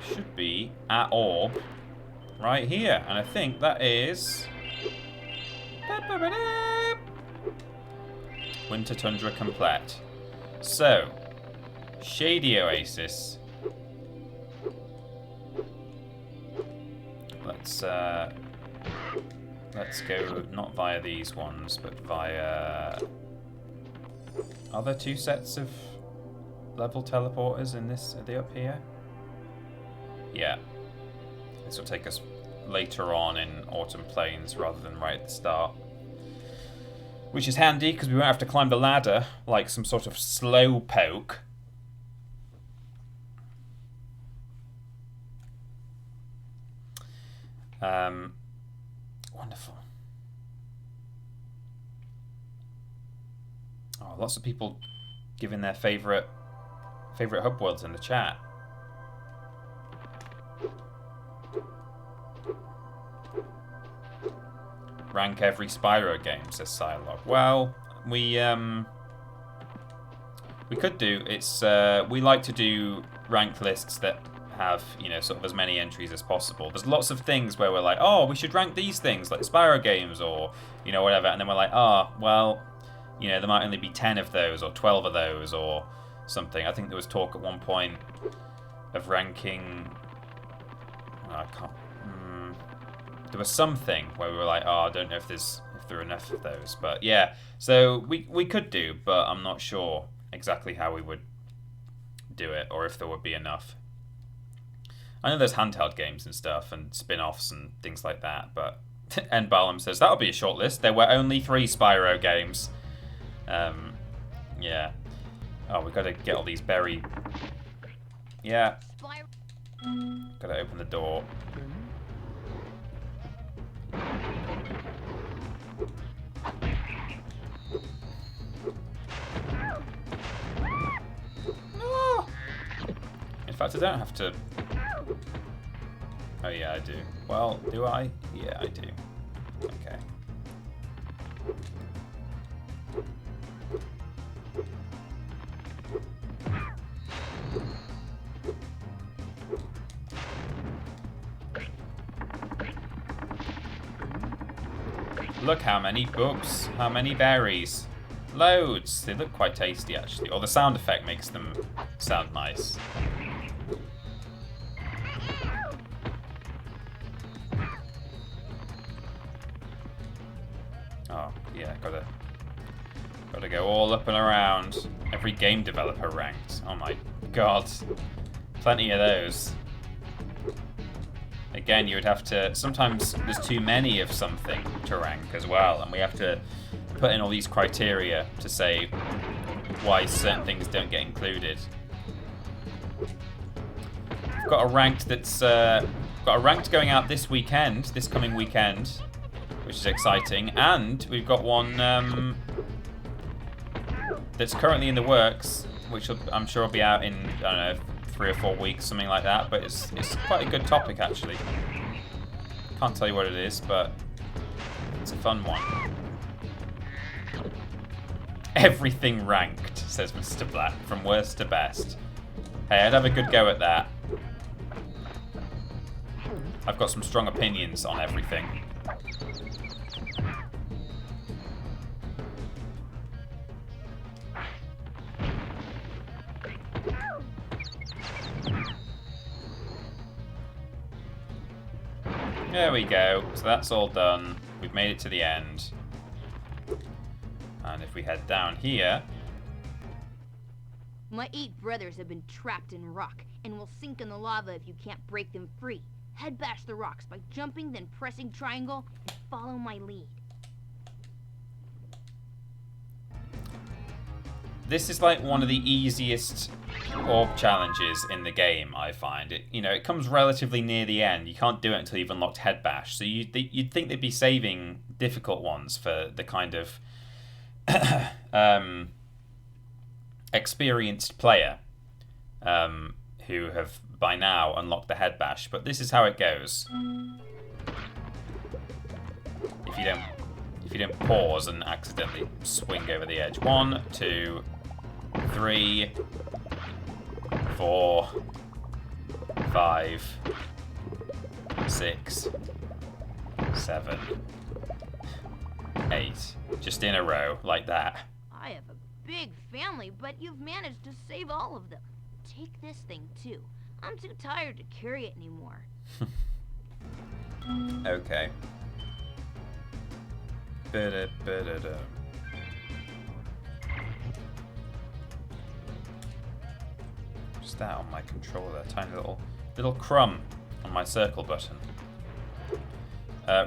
Should be at orb right here, and I think that is Winter Tundra complete. So Shady Oasis. Let's go not via these ones, but via. Are there two sets of level teleporters in this? Are they up here? Yeah, this will take us later on in Autumn Plains rather than right at the start. Which is handy because we won't have to climb the ladder like some sort of slow poke. Wonderful. Oh, lots of people giving their favourite hub worlds in the chat. Rank every Spyro game, says Psylog. Well, we could do. We like to do ranked lists that have, you know, sort of as many entries as possible. There's lots of things where we're like, oh, we should rank these things, like Spyro games or, you know, whatever. And then we're like, oh, well, you know, there might only be 10 of those or 12 of those or something. I think there was talk at one point of ranking. I can't. There was something where we were like, oh, I don't know if there are enough of those. But yeah, so we could do, but I'm not sure exactly how we would do it or if there would be enough. I know there's handheld games and stuff and spin-offs and things like that, but N Balam says that'll be a short list. There were only 3 Spyro games. Yeah. Oh, we got to get all these berry. Yeah. Got to open the door. No. In fact, I don't have to. Oh yeah, I do. Well, do I? Yeah, I do. Okay. Look how many bugs, how many berries. Loads. They look quite tasty actually. Or the sound effect makes them sound nice. Oh, yeah, gotta go all up and around. Every game developer ranked. Oh my god. Plenty of those. Again, you would have to... Sometimes there's too many of something to rank as well, and we have to put in all these criteria to say why certain things don't get included. We've got a ranked that's... got a ranked going out this weekend, this coming weekend, which is exciting, and we've got one that's currently in the works which I'm sure will be out in, I don't know, 3 or 4 weeks, something like that. But it's quite a good topic, actually. Can't tell you what it is, but it's a fun one. Everything ranked, says Mr. Black, from worst to best. Hey, I'd have a good go at that. I've got some strong opinions on everything. There we go. So that's all done. We've made it to the end. And if we head down here... My 8 brothers have been trapped in rock and will sink in the lava if you can't break them free. Head bash the rocks by jumping, then pressing triangle, and follow my lead. This is like one of the easiest orb challenges in the game, I find. It comes relatively near the end. You can't do it until you've unlocked Head Bash. So you'd think they'd be saving difficult ones for the kind of experienced player who have by now unlocked the Head Bash. But this is how it goes. If you don't pause and accidentally swing over the edge. 1, 2, 3, 4, 5, 6, 7, 8. Just in a row, like that. I have a big family, but you've managed to save all of them. Take this thing, too. I'm too tired to carry it anymore. Okay. Just that on my controller, tiny little crumb on my circle button.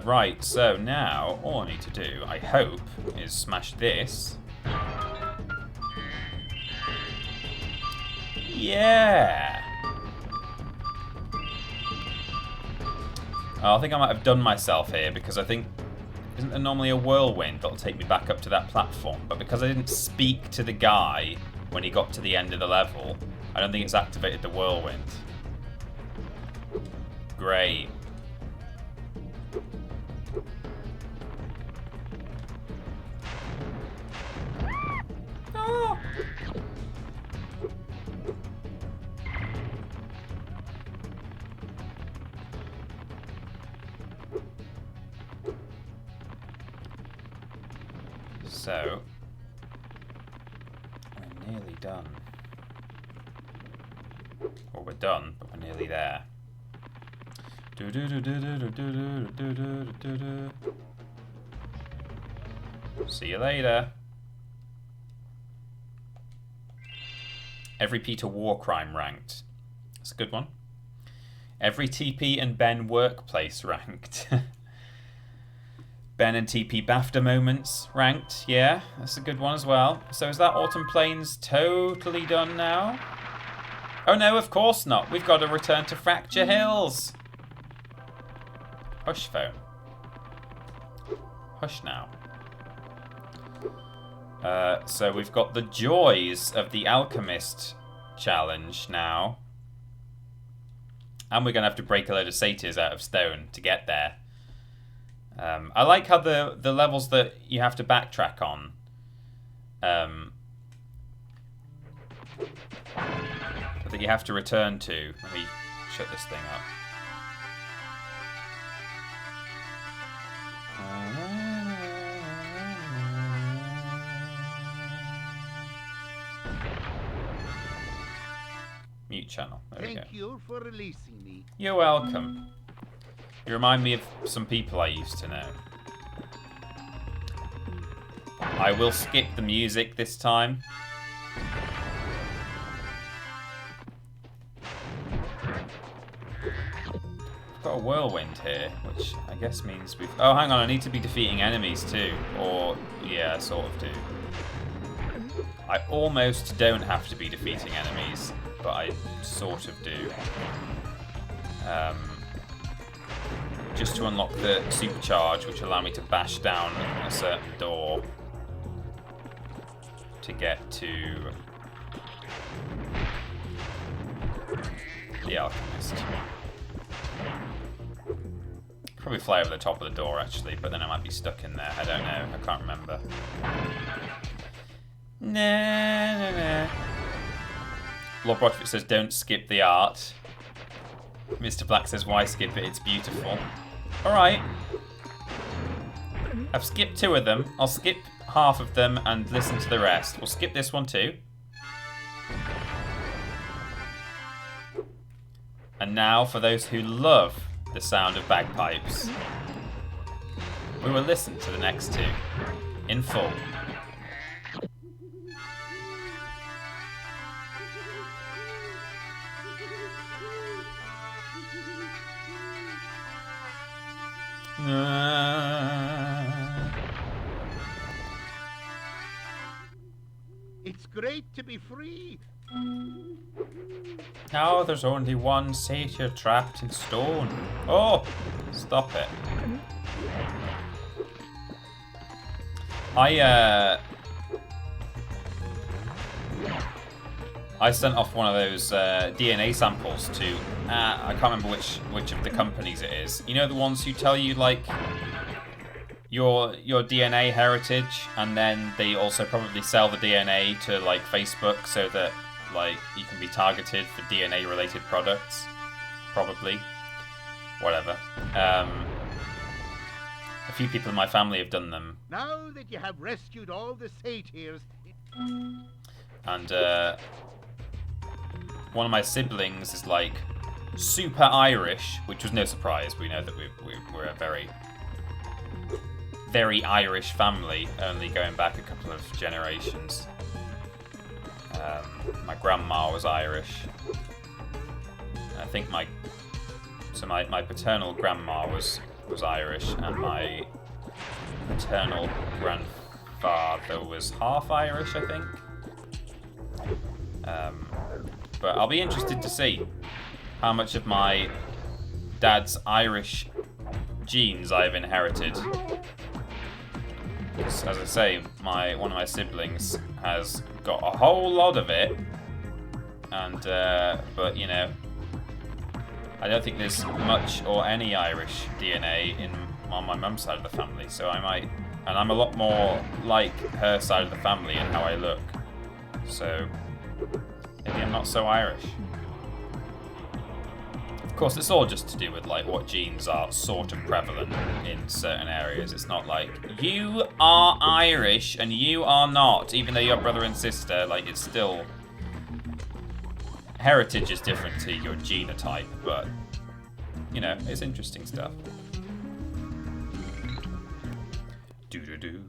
Right, so now all I need to do, I hope, is smash this. Yeah! Oh, I think I might have done myself here because I think isn't there normally a whirlwind that'll take me back up to that platform? But because I didn't speak to the guy when he got to the end of the level, I don't think it's activated the whirlwind. Great. Oh. So, we're nearly done. Well, we're done, but we're nearly there. See you later. Every Peter War Crime ranked. That's a good one. Every TP and Ben workplace ranked. Ben and TP BAFTA moments ranked. Yeah, that's a good one as well. So is that Autumn Plains totally done now? Oh no, of course not. We've got to return to Fracture Hills. Hush, phone. Hush now. So we've got the joys of the Alchemist challenge now. And we're going to have to break a load of satyrs out of stone to get there. I like how the levels that you have to backtrack on that you have to return to. Let me shut this thing up. Mute channel. There we go. Thank you for releasing me. You're welcome. You remind me of some people I used to know. I will skip the music this time. I've got a whirlwind here, which I guess means we've... Oh, hang on, I need to be defeating enemies too. Or, yeah, I sort of do. I almost don't have to be defeating enemies, but I sort of do. Just to unlock the supercharge, which will allow me to bash down a certain door to get to The Alchemist. Probably fly over the top of the door, actually, but then I might be stuck in there. I don't know. I can't remember. Nah. Lord Broadfoot says, don't skip the art. Mr. Black says, why skip it? It's beautiful. Alright. I've skipped 2 of them. I'll skip half of them and listen to the rest. We'll skip this one too. And now, for those who love the sound of bagpipes, we will listen to the next 2 in full. It's great to be free. Now there's only one satyr trapped in stone. Oh, stop it. I sent off one of those DNA samples to, I can't remember which of the companies it is. You know, the ones who tell you, like, your DNA heritage, and then they also probably sell the DNA to, like, Facebook so that, like, you can be targeted for DNA related products. Probably. Whatever. A few people in my family have done them. Now that you have rescued all the satyrs... And, one of my siblings is, like, super Irish, which was no surprise. We know that we're a very, very Irish family, only going back a couple of generations. My grandma was Irish. I think my paternal grandma was Irish, and my paternal grandfather was half Irish, I think. But I'll be interested to see how much of my dad's Irish genes I've inherited. As I say, one of my siblings has got a whole lot of it, and but you know, I don't think there's much or any Irish DNA on my mum's side of the family. So I might, and I'm a lot more like her side of the family in how I look. So maybe I'm not so Irish. Of course, it's all just to do with like what genes are sort of prevalent in certain areas. It's not like you are Irish and you are not, even though you're brother and sister. Like, it's still, heritage is different to your genotype, but you know, it's interesting stuff. Doo-doo-doo.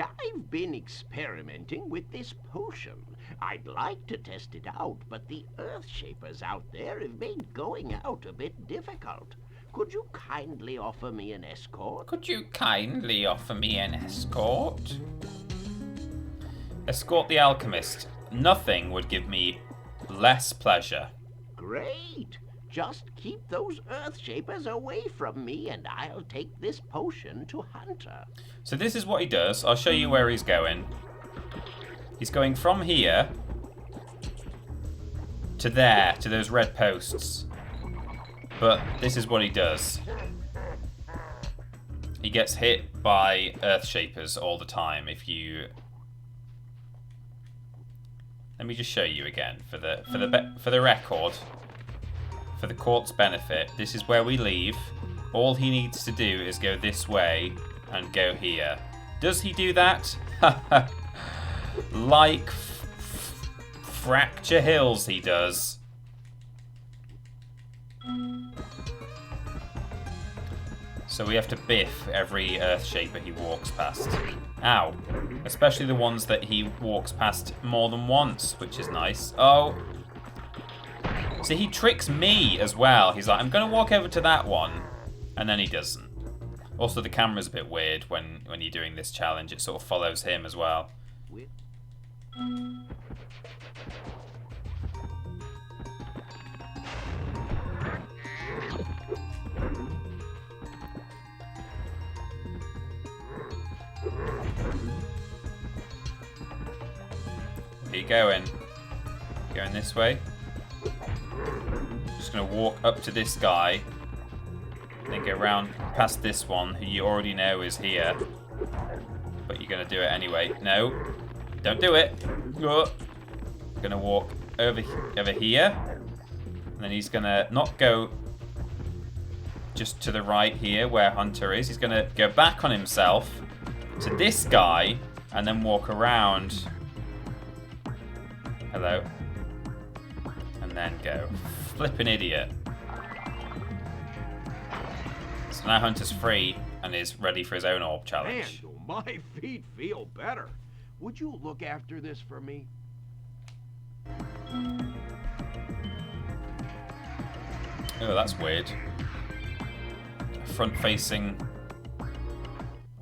I've been experimenting with this potion. I'd like to test it out, but the Earthshapers out there have made going out a bit difficult. Could you kindly offer me an escort? Escort the Alchemist. Nothing would give me less pleasure. Great! Just keep those Earthshapers away from me and I'll take this potion to Hunter. So this is what he does. I'll show you where he's going. He's going from here to there, to those red posts. But this is what he does. He gets hit by Earthshapers all the time. If you... Let me just show you again for the record. For the court's benefit, this is where we leave. All he needs to do is go this way and go here. Does he do that? Like Fracture Hills he does. So we have to biff every Earthshaper he walks past. Ow. Especially the ones that he walks past more than once, which is nice. Oh. See, he tricks me as well. He's like, I'm going to walk over to that one. And then he doesn't. Also, the camera's a bit weird when you're doing this challenge. It sort of follows him as well. Where are you going? Going this way. Just gonna walk up to this guy. Then go around past this one, who you already know is here. But you're gonna do it anyway. No, don't do it. Gonna walk over here. And then he's gonna not go just to the right here where Hunter is. He's gonna go back on himself to this guy and then walk around. Hello. And then go. Flippin' idiot. So now Hunter's free and is ready for his own orb challenge. Man, do my feet feel better. Would you look after this for me? Oh, that's weird. Front-facing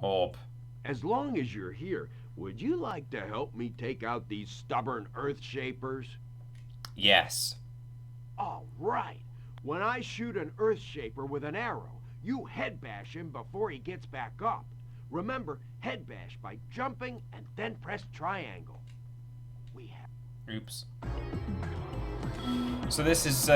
orb. As long as you're here, would you like to help me take out these stubborn earth shapers? Yes. All right. When I shoot an earth shaper with an arrow, you head bash him before he gets back up. Remember, head bash by jumping and then press triangle. We have... Oops. So this is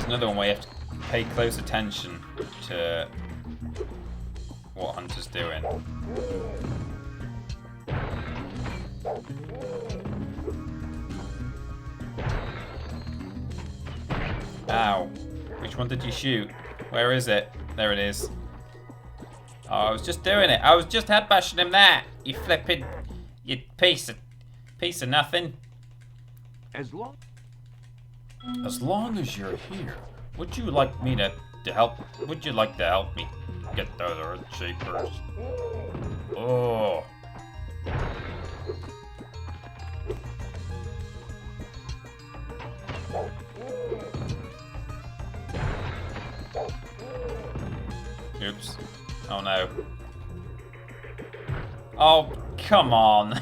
another one where you have to pay close attention to what Hunter's doing. Ow. Which one did you shoot? Where is it? There it is. Oh, I was just doing it. I was just head bashing him there. You flipping... You piece of nothing. As long as you're here, would you like me to help? Would you like to help me get those earth shapers? Oh. Oops. Oh no. Oh, come on.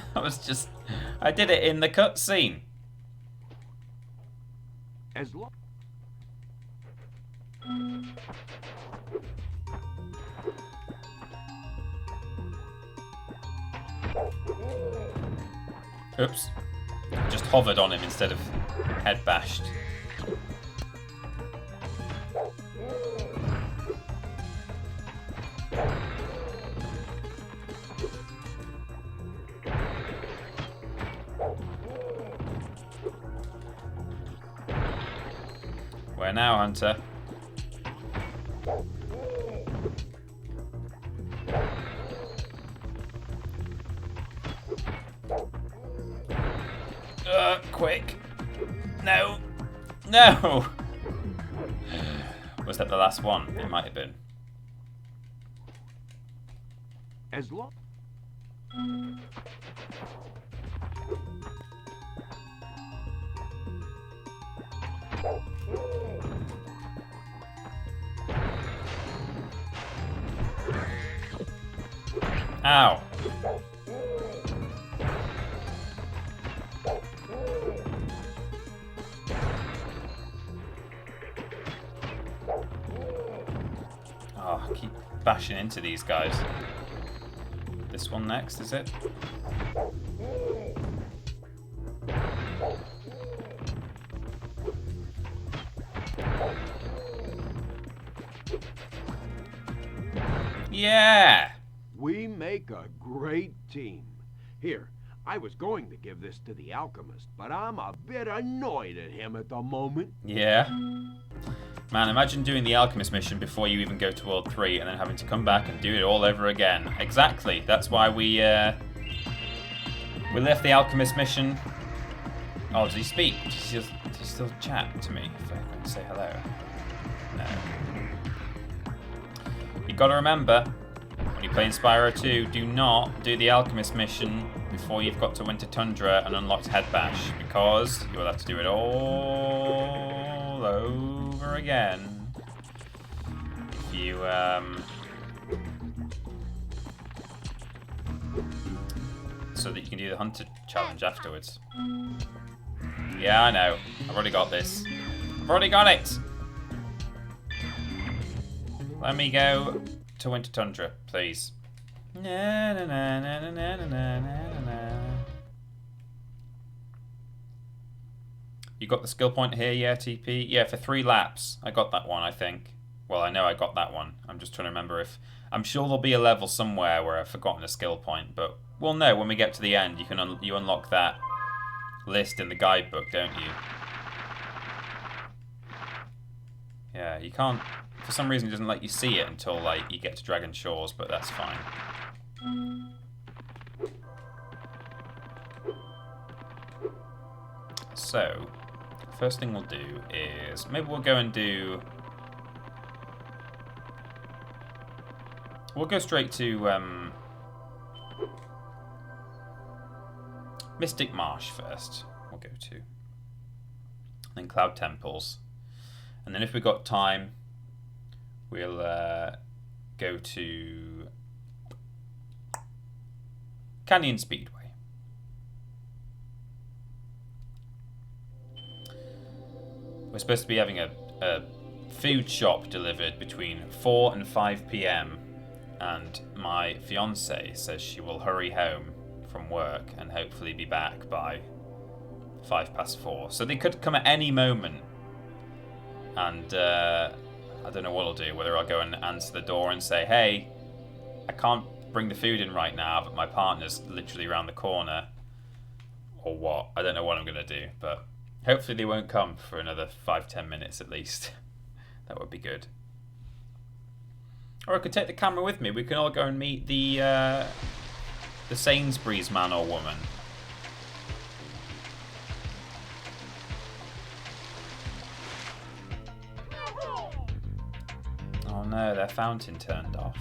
I did it in the cutscene. As long... Oops. Just hovered on him instead of head bashed. Where now, Hunter? Quick. No. No! Was that the last one? It might have been. As long... Ow. Oh, I keep bashing into these guys. This one next, is it? Yeah! We make a great team. Here, I was going to give this to the Alchemist, but I'm a bit annoyed at him at the moment. Yeah. Man, imagine doing the Alchemist mission before you even go to World 3 and then having to come back and do it all over again. Exactly. That's why we left the Alchemist mission. Oh, does he speak? Does he still chat to me if I can say hello? No. You gotta remember, when you're playing Spyro 2, do not do the Alchemist mission before you've got to Winter Tundra and unlocked Head Bash, because you'll have to do it all over again. If you, so that you can do the Hunter challenge afterwards. Yeah, I know. I've already got this. I've already got it! Let me go to Winter Tundra, please. Na, na, na, na, na, na, na, na, na. You got the skill point here, yeah, TP? Yeah, for 3 laps. I got that one, I think. Well, I know I got that one. I'm just trying to remember if... I'm sure there'll be a level somewhere where I've forgotten a skill point, but we'll know when we get to the end. You can you unlock that list in the guidebook, don't you? Yeah, you can't... For some reason, it doesn't let you see it until like you get to Dragon Shores, but that's fine. So, first thing we'll do is maybe we'll go and do. We'll go straight to Mystic Marsh first. We'll go to, then Cloud Temples, and then if we've got time, we'll go to Canyon Speedway. We're supposed to be having a food shop delivered between 4 and 5 p.m. and my fiance says she will hurry home from work and hopefully be back by 4:05. So they could come at any moment, and I don't know what I'll do, whether I'll go and answer the door and say, hey, I can't bring the food in right now, but my partner's literally around the corner, or what. I don't know what I'm going to do, but hopefully they won't come for another 5-10 minutes at least. That would be good. Or I could take the camera with me. We can all go and meet the Sainsbury's man or woman. Oh no, their fountain turned off.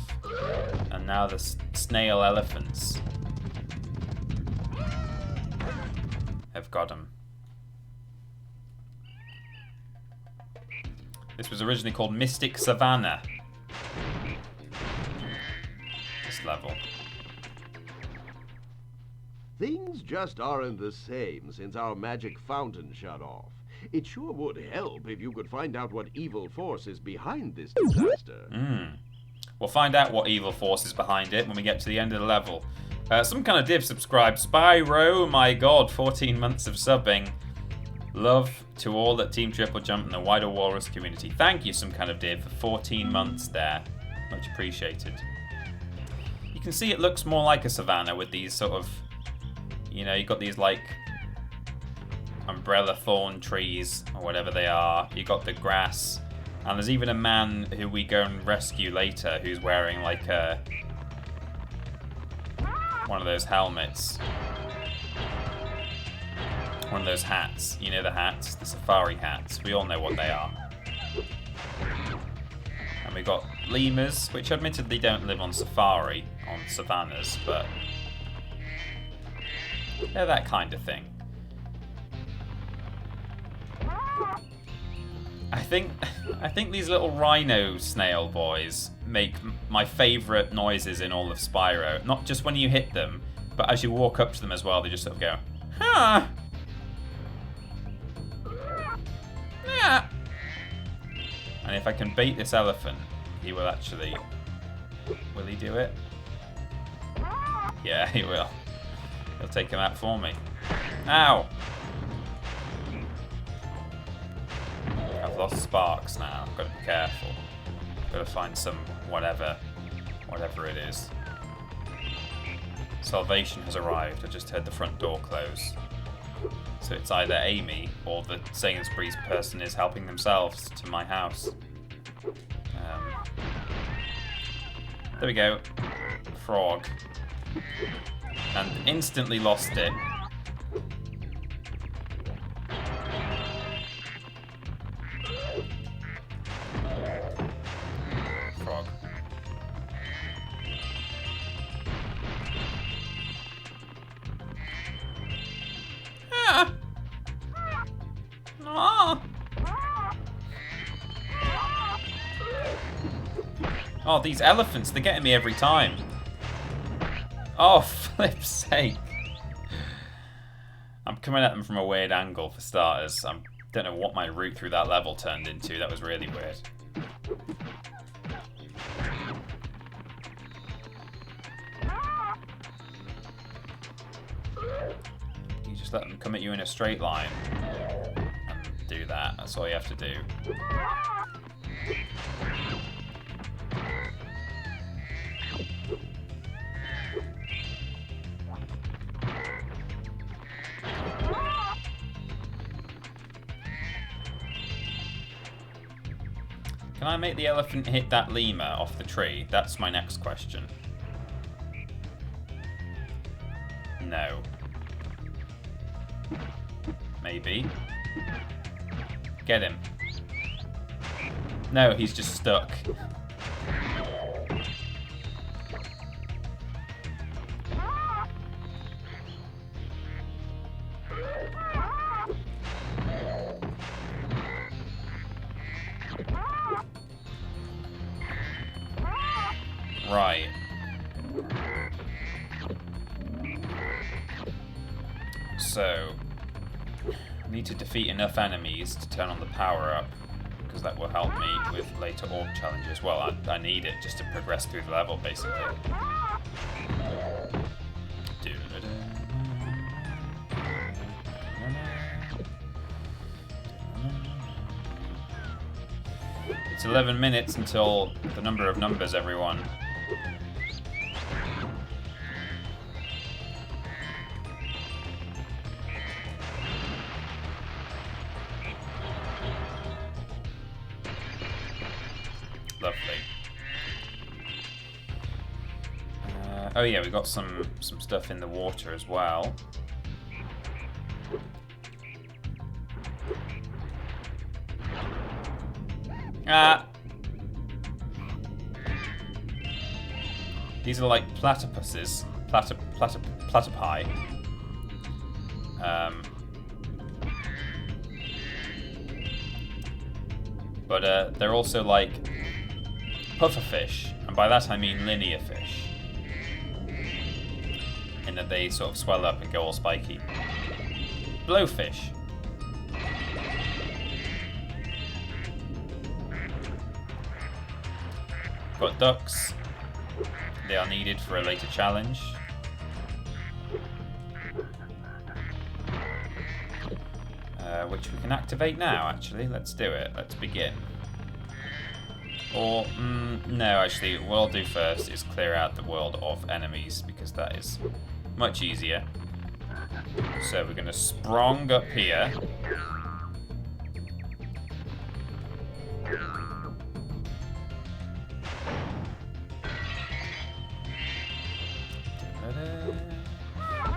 And now the snail elephants have got them. This was originally called Mystic Savannah. This level. Things just aren't the same since our magic fountain shut off. It sure would help if you could find out what evil force is behind this disaster. We'll find out what evil force is behind it when we get to the end of the level. Some kind of div subscribed. Spyro, my god, 14 months of subbing. Love to all at Team TripleJump and the wider Walrus community. Thank you, some kind of div, for 14 months there. Much appreciated. You can see it looks more like a savannah with these sort of, you know, you've got these like umbrella thorn trees or whatever they are. You got the grass, and there's even a man who we go and rescue later who's wearing like a one of those helmets, one of those hats. You know the hats, the safari hats. We all know what they are. And we got lemurs, which admittedly don't live on safari on savannas, but they're that kind of thing. I think these little rhino snail boys make my favourite noises in all of Spyro. Not just when you hit them, but as you walk up to them as well, they just sort of go, huh. Yeah. And if I can bait this elephant, he will actually... Will he do it? Yeah, he will. He'll take him out for me. Ow! I've lost sparks now. I've got to be careful. Got to find some whatever it is. Salvation has arrived. I just heard the front door close. So it's either Amy or the Sainsbury's person is helping themselves to my house. There we go. Frog. And instantly lost it. Frog. Ah. Ah. Oh, these elephants, they're getting me every time. Oh, flip's sake. I'm coming at them from a weird angle for starters. I don't know what my route through that level turned into. That was really weird. Just let them come at you in a straight line. And do that. That's all you have to do. Can I make the elephant hit that lemur off the tree? That's my next question. No. Maybe. Get him. No, he's just stuck. Right. So, I need to defeat enough enemies to turn on the power up, because that will help me with later orb challenges. Well, I need it just to progress through the level, basically. It's 11 minutes until the number of numbers, everyone. Lovely. Oh yeah, we got some stuff in the water as well. These are like platypuses, platypi. But they're also like pufferfish, and by that I mean linear fish, in that they sort of swell up and go all spiky. Blowfish. Got ducks. They are needed for a later challenge. Which we can activate now, actually. Let's do it. Let's begin. Or, no, actually, what I'll do first is clear out the world of enemies, because that is much easier. So we're going to sprong up here.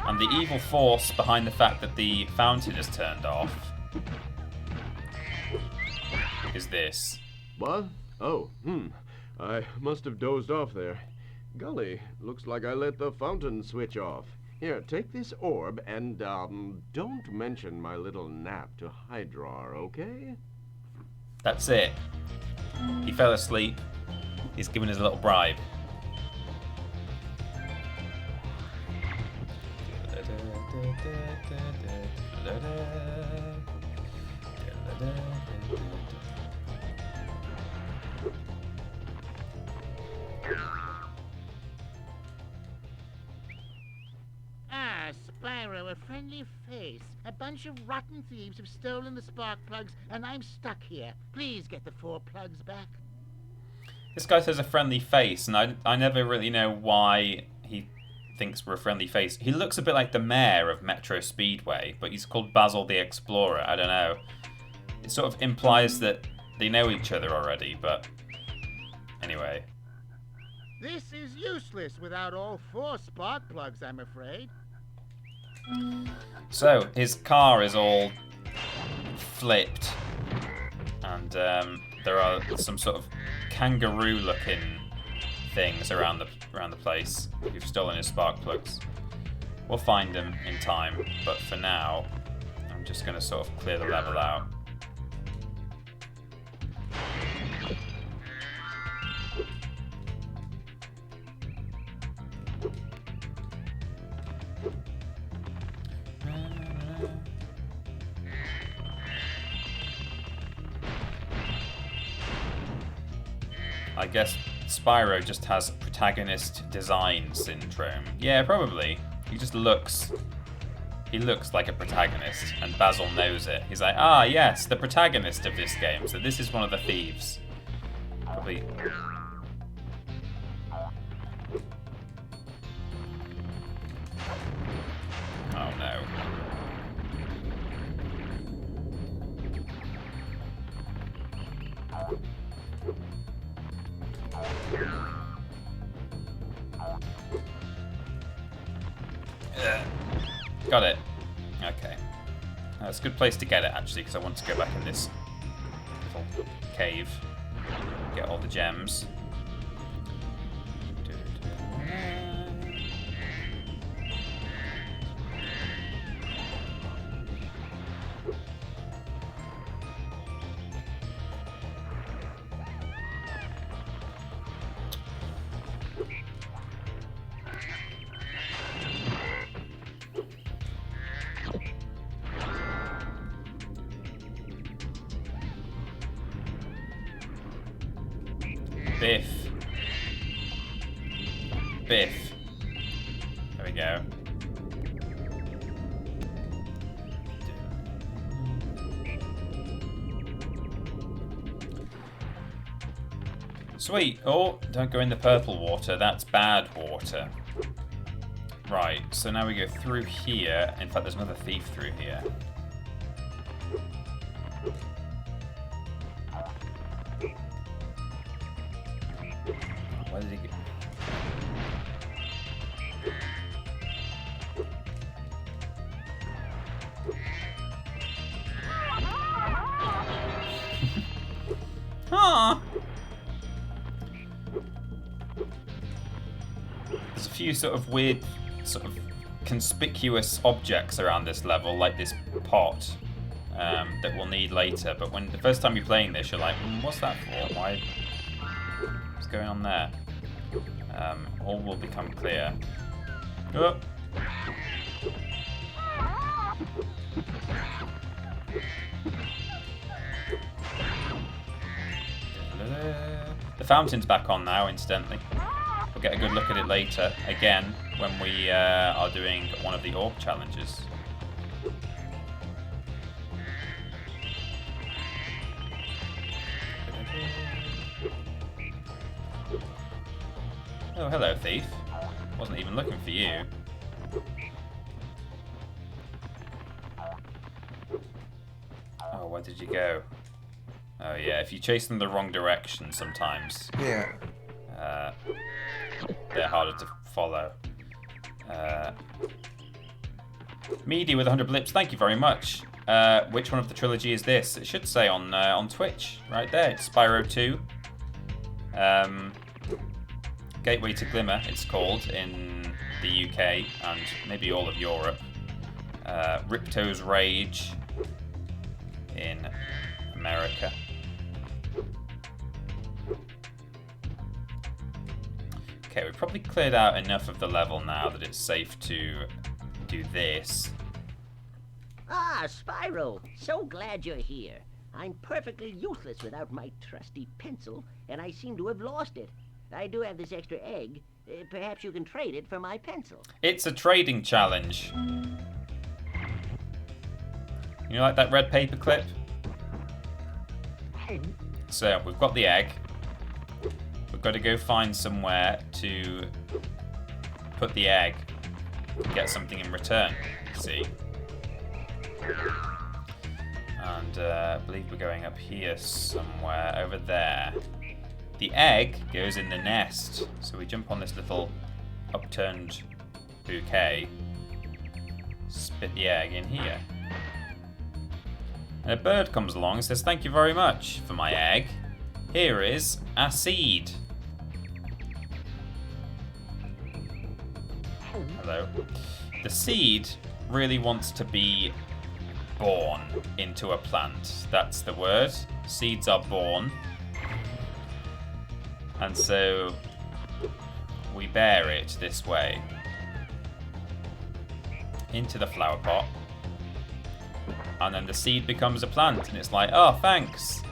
And the evil force behind the fact that the fountain is turned off is this. What? Oh, I must have dozed off there. Golly, looks like I let the fountain switch off. Here, take this orb and, don't mention my little nap to Hydrar, okay? That's it. He fell asleep. He's given us a little bribe. Ah, Spyro, a friendly face. A bunch of rotten thieves have stolen the spark plugs, and I'm stuck here. Please get the 4 plugs back. This guy says a friendly face, and I never really know why he thinks we're a friendly face. He looks a bit like the mayor of Metro Speedway, but he's called Basil the Explorer. I don't know. It sort of implies that they know each other already, but anyway. This is useless without all 4 spark plugs, I'm afraid. So, his car is all flipped, and there are some sort of kangaroo-looking things around the place who've stolen his spark plugs. We'll find them in time, but for now, I'm just going to sort of clear the level out. I guess Spyro just has protagonist design syndrome. Yeah, probably. He He looks like a protagonist, and Basil knows it. He's like, ah, yes, the protagonist of this game. So this is one of the thieves. Probably. Oh no. Got it. Okay. That's a good place to get it, actually, because I want to go back in this little cave. Get all the gems. Biff. Biff. There we go. Sweet. Oh, don't go in the purple water. That's bad water. Right, so now we go through here. In fact, there's another thief through here. Where did he go? Huh. There's a few sort of weird, sort of conspicuous objects around this level, like this pot that we'll need later. But when the first time you're playing this, you're like, what's that for? Why? What's going on there? All will become clear. Oh. The fountain's back on now, incidentally. We'll get a good look at it later, again, when we are doing one of the orb challenges. Oh, hello, thief. Wasn't even looking for you. Oh, where did you go? Oh, yeah, if you chase them the wrong direction sometimes. Yeah. They're harder to follow. Meaty with 100 blips, thank you very much. Which one of the trilogy is this? It should say on Twitch, right there. It's Spyro 2. Gateway to Glimmer, it's called in the UK and maybe all of Europe. Ripto's Rage in America. Okay, we've probably cleared out enough of the level now that it's safe to do this. Ah, Spyro! So glad you're here. I'm perfectly useless without my trusty pencil, and I seem to have lost it. I do have this extra egg. Perhaps you can trade it for my pencil. It's a trading challenge. You know, like that red paper clip? So, we've got the egg. We've got to go find somewhere to put the egg. Get something in return. See? And I believe we're going up here somewhere. Over there. The egg goes in the nest. So we jump on this little upturned bouquet. Spit the egg in here. And a bird comes along and says, "Thank you very much for my egg. Here is a seed." Hello. The seed really wants to be born into a plant. That's the word. Seeds are born. And so we bear it this way into the flower pot. And then the seed becomes a plant, and it's like, oh, thanks.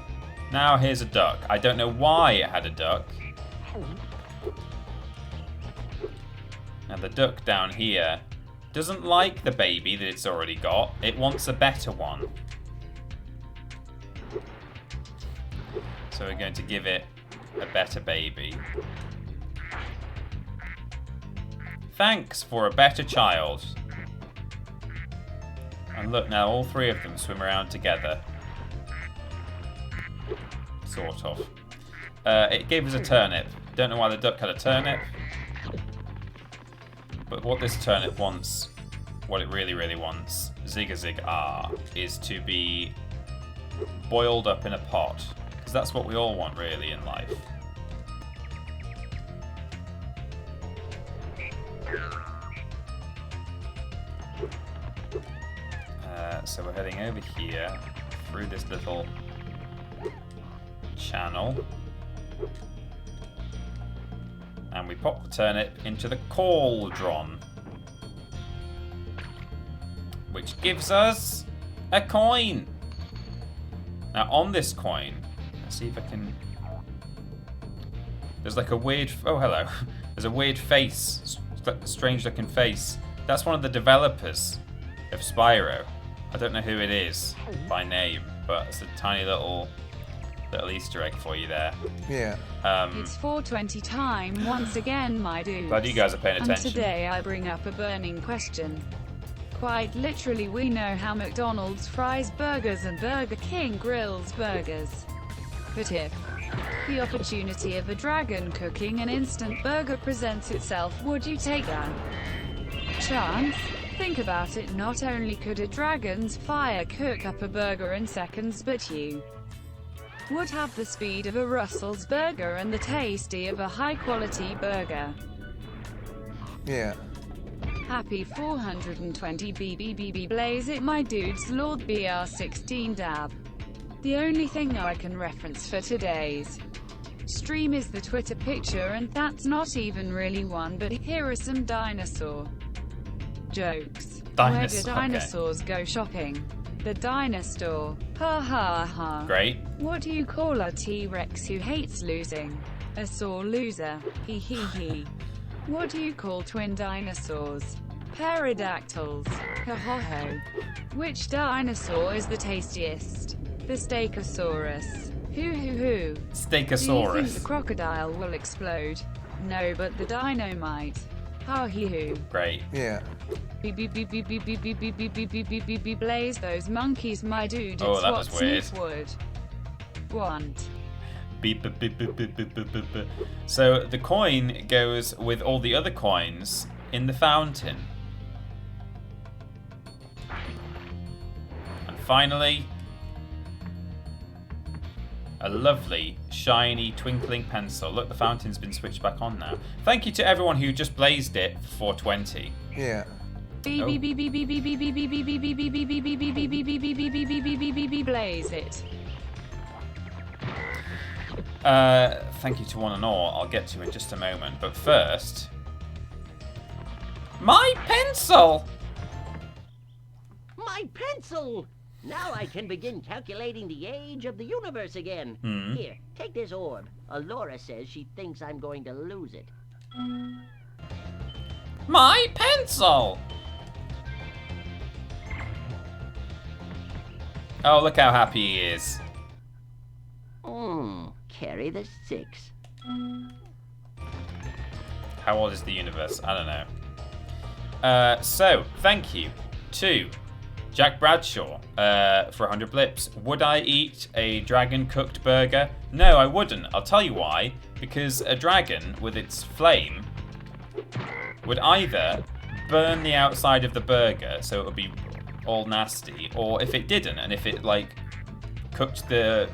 Now here's a duck. I don't know why it had a duck. Now the duck down here doesn't like the baby that it's already got. It wants a better one. So we're going to give it a better baby. Thanks for a better child. And look now, all three of them swim around together. Sort of. It gave us a turnip. Don't know why the duck had a turnip. But what this turnip wants, what it really, really wants, zig-a-zig-ah, is to be boiled up in a pot. Because that's what we all want, really, in life. So we're heading over here, through this little channel. And we pop the turnip into the cauldron. Which gives us a coin. Now on this coin, let's see if I can... There's like a weird... Oh, hello. There's a weird face. Strange looking face. That's one of the developers of Spyro. I don't know who it is by name, but it's a tiny little Easter egg for you there. Yeah. It's 4:20 time once again, my dudes. Glad you guys are paying attention. And today I bring up a burning question. Quite literally, we know how McDonald's fries burgers and Burger King grills burgers. But if the opportunity of a dragon cooking an instant burger presents itself, would you take that chance? Think about it, not only could a dragon's fire cook up a burger in seconds, but you would have the speed of a Russell's burger and the tasty of a high-quality burger. Yeah. Happy 420 BBBB blaze it, my dudes. Lord BR16 dab. The only thing I can reference for today's stream is the Twitter picture, and that's not even really one, but here are some dinosaur jokes. Where do dinosaurs go shopping? The dinosaur. Ha ha ha. Great. What do you call a T-Rex who hates losing? A sore loser. He he he. What do you call twin dinosaurs? Pterodactyls. Ha ha ho. Which dinosaur is the tastiest? The Stegosaurus. Hoo. Stegosaurus. Do you think the crocodile will explode? No, but the dino might. Ha he hoo. Great. Yeah. Blaze those monkeys, my dude. It's Oh, that what was weird. Sniff would want. Beep, beep, beep, beep, beep, beep, beep, beep. So the coin goes with all the other coins in the fountain. And finally, a lovely, shiny, twinkling pencil. Look, the fountain's been switched back on now. Thank you to everyone who just blazed it for 420. Yeah. Blaze it. Thank you to one and all. I'll get to in just a moment. But first, my pencil! My pencil! Now I can begin calculating the age of the universe again. Here, take this orb. Alora says she thinks I'm going to lose it. My pencil! Oh, look how happy he is. Carry the 6. How old is the universe? I don't know. So, thank you to Jack Bradshaw for 100 blips. Would I eat a dragon-cooked burger? No, I wouldn't. I'll tell you why. Because a dragon, with its flame, would either burn the outside of the burger, so it would be all nasty, or if it didn't, and if it, like, cooked the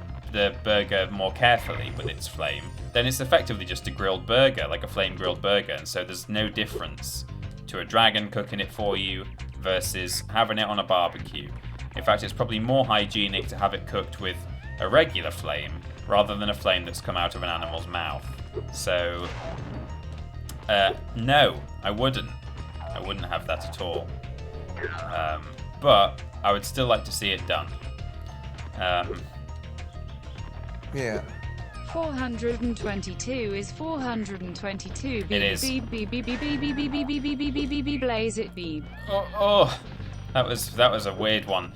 burger more carefully with its flame, then it's effectively just a grilled burger, like a flame-grilled burger, and so there's no difference to a dragon cooking it for you versus having it on a barbecue. In fact, it's probably more hygienic to have it cooked with a regular flame rather than a flame that's come out of an animal's mouth. So, no, I wouldn't. I wouldn't have that at all. But I would still like to see it done. Yeah. 422 is 422. It is. Blaze it, beep. Oh, that was a weird one.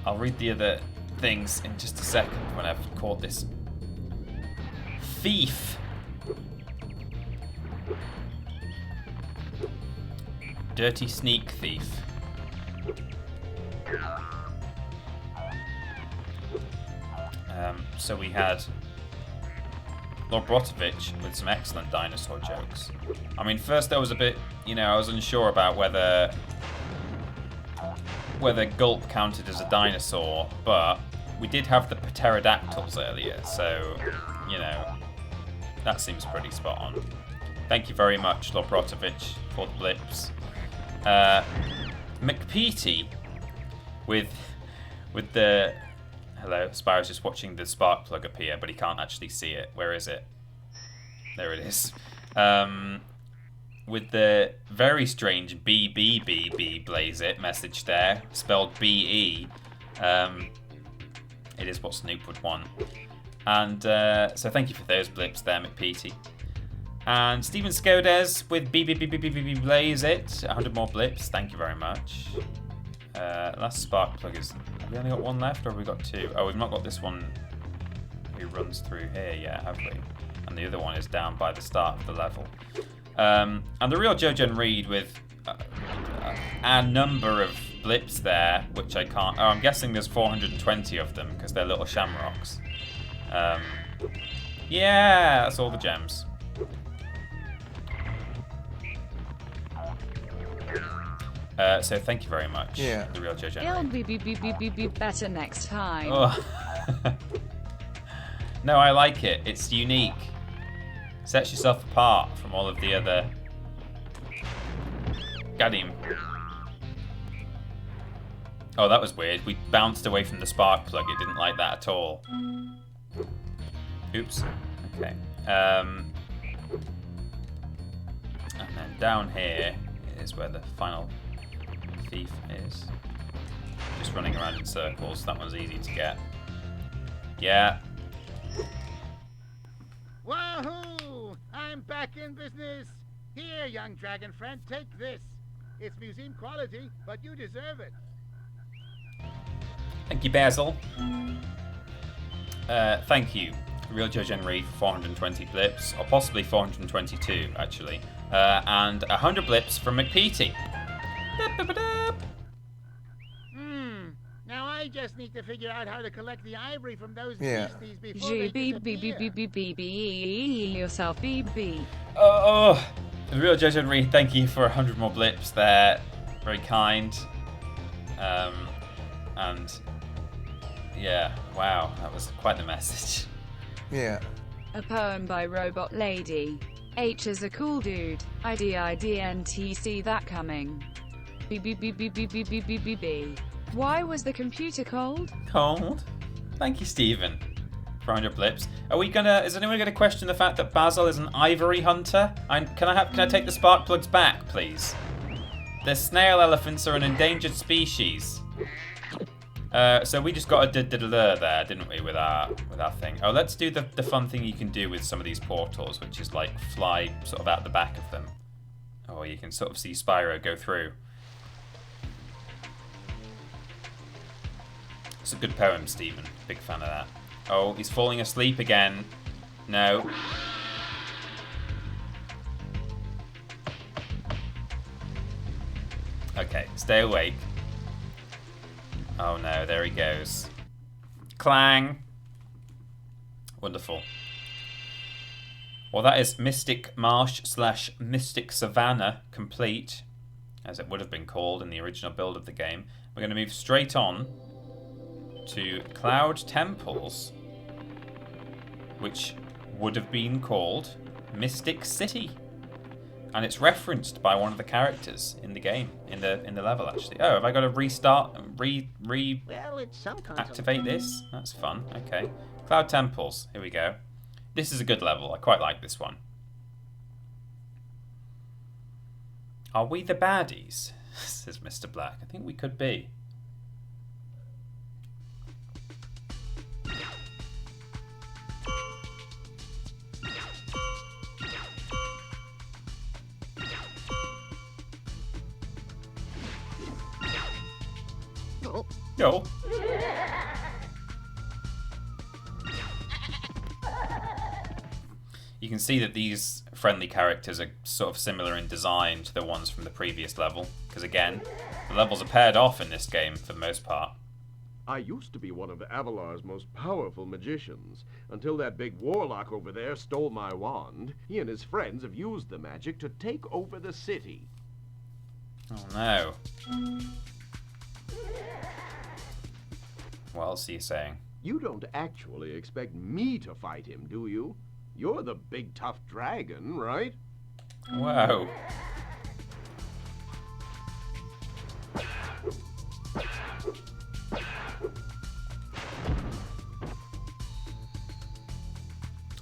I'll read the other things in just a second when I've caught this. Thief. Dirty sneak thief. So we had Lord Brotovich with some excellent dinosaur jokes. I mean, first I was a bit, I was unsure about whether Gulp counted as a dinosaur, but we did have the pterodactyls earlier, so, that seems pretty spot on. Thank you very much, Lord Brotovich, for the blips. McPeety with the... Hello, Spyro's just watching the spark plug appear, but he can't actually see it. Where is it? There it is. With the very strange BBBB blaze it message there, spelled BE. It is what Snoop would want. And so thank you for those blips there, McPeety. And Stephen Skodes with BBBBBB blaze it. 100 more blips. Thank you very much. Last spark plug is... Have we only got one left, or have we got two? Oh, we've not got this one who runs through here yet, have we? And the other one is down by the start of the level. And the real Jojen Reed with a number of blips there, which I can't... Oh, I'm guessing there's 420 of them, because they're little shamrocks. Yeah, that's all the gems. So thank you very much. Yeah. The real Jojen It'll Reed. be better next time. Oh. No, I like it. It's unique. Sets yourself apart from all of the other... Got him. Oh, that was weird. We bounced away from the spark plug. It didn't like that at all. Oops. Okay. And then down here is where the final thief is. Just running around in circles. That one's easy to get. Yeah. Wahoo! I'm back in business. Here, young dragon friend, take this. It's museum quality, but you deserve it. Thank you, Basil. Thank you, Real Jojen Reed, for 420 blips, or possibly 422, actually. And 100 blips from McPeety. Now I just need to figure out how to collect the ivory from those beasties before they G-B-B-B-B-B-B yourself, B-B. Oh, the Real Jojen Reed, thank you for 100 more blips there. Very kind. And yeah, wow, that was quite the message. Yeah. A poem by Robot Lady. H is a cool dude. IDIDNT, see that coming. B. Why was the computer cold? Cold? Thank you, Stephen, for 100 blips. Are we gonna? Is anyone gonna question the fact that Basil is an ivory hunter? Can I take the spark plugs back, please? The snail elephants are an endangered species. So we just got a there, didn't we, with our thing? Oh, let's do the fun thing you can do with some of these portals, which is like fly sort of out the back of them. Or you can sort of see Spyro go through. It's a good poem, Stephen. Big fan of that. Oh, he's falling asleep again. No. Okay, stay awake. Oh no, there he goes. Clang! Wonderful. Well, that is Mystic Marsh / Mystic Savannah complete, as it would have been called in the original build of the game. We're going to move straight on to Cloud Temples, which would have been called Mystic City. And it's referenced by one of the characters in the game, in the level, actually. Oh, have I got to restart and Well, it's some activate this? That's fun. Okay. Cloud Temples. Here we go. This is a good level. I quite like this one. Are we the baddies? Says Mr. Black. I think we could be. Go. You can see that these friendly characters are sort of similar in design to the ones from the previous level. Because again, the levels are paired off in this game for the most part. I used to be one of Avalar's most powerful magicians, until that big warlock over there stole my wand. He and his friends have used the magic to take over the city. Oh no. What else are you saying? You don't actually expect me to fight him, do you? You're the big tough dragon, right? Whoa.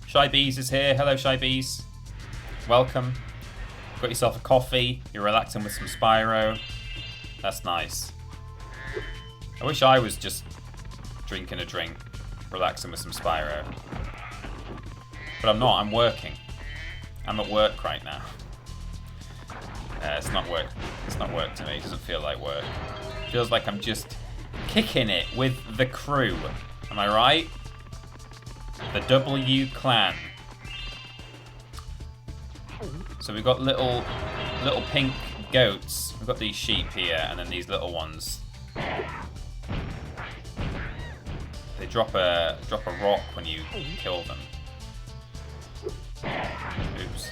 Shy Bees is here. Hello, Shy Bees. Welcome. Got yourself a coffee. You're relaxing with some Spyro. That's nice. I wish I was just drinking a drink, relaxing with some Spyro. But I'm not. I'm working. I'm at work right now. It's not work. It's not work to me. It doesn't feel like work. It feels like I'm just kicking it with the crew. Am I right? The W clan. So we've got little pink goats. We've got these sheep here, and then these little ones. They drop a rock when you kill them. Oops.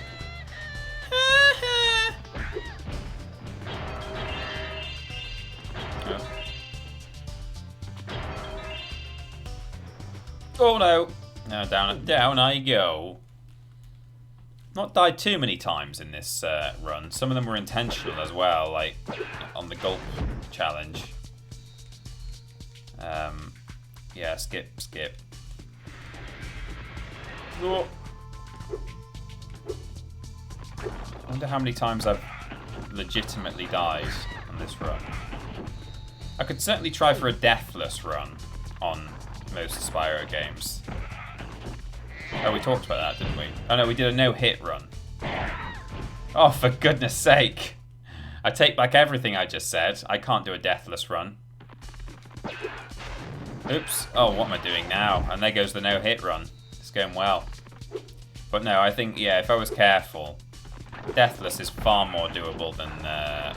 Oh no! Now down I go. Not died too many times in this run. Some of them were intentional as well, like on the Gulp challenge. Yeah, skip. Oh. I wonder how many times I've legitimately died on this run. I could certainly try for a deathless run on most Spyro games. Oh, we talked about that, didn't we? Oh no, we did a no-hit run. Oh, for goodness sake. I take back everything I just said. I can't do a deathless run. Oops. Oh, what am I doing now? And there goes the no-hit run. It's going well. But no, I think, yeah, if I was careful, deathless is far more doable than a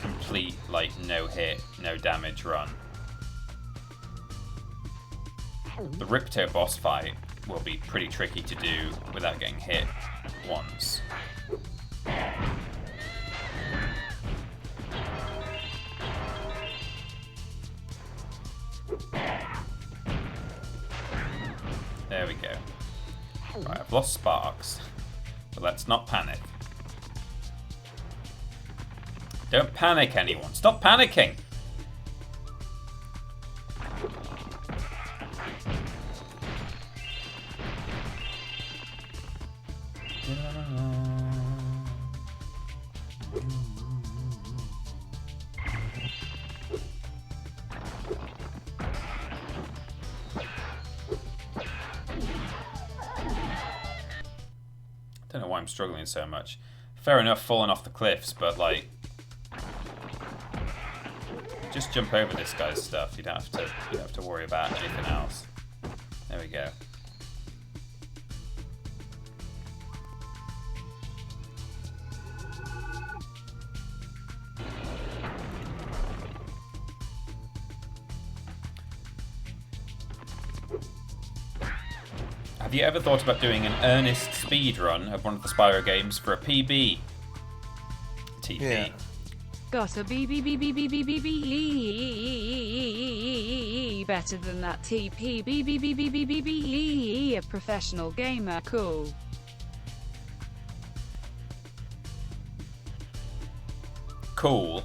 complete, like, no-hit, no-damage run. The Ripto boss fight will be pretty tricky to do without getting hit once. There we go. Right, I've lost sparks, but let's not panic. Don't panic, anyone. Stop panicking! Don't know why I'm struggling so much. Fair enough falling off the cliffs, but like, just jump over this guy's stuff. You don't have to worry about anything else. There we go. Have you ever thought about doing an earnest speedrun of one of the Spyro games for a PB? TP. Yeah. Got a B better than that TP B a professional gamer. Cool. Cool.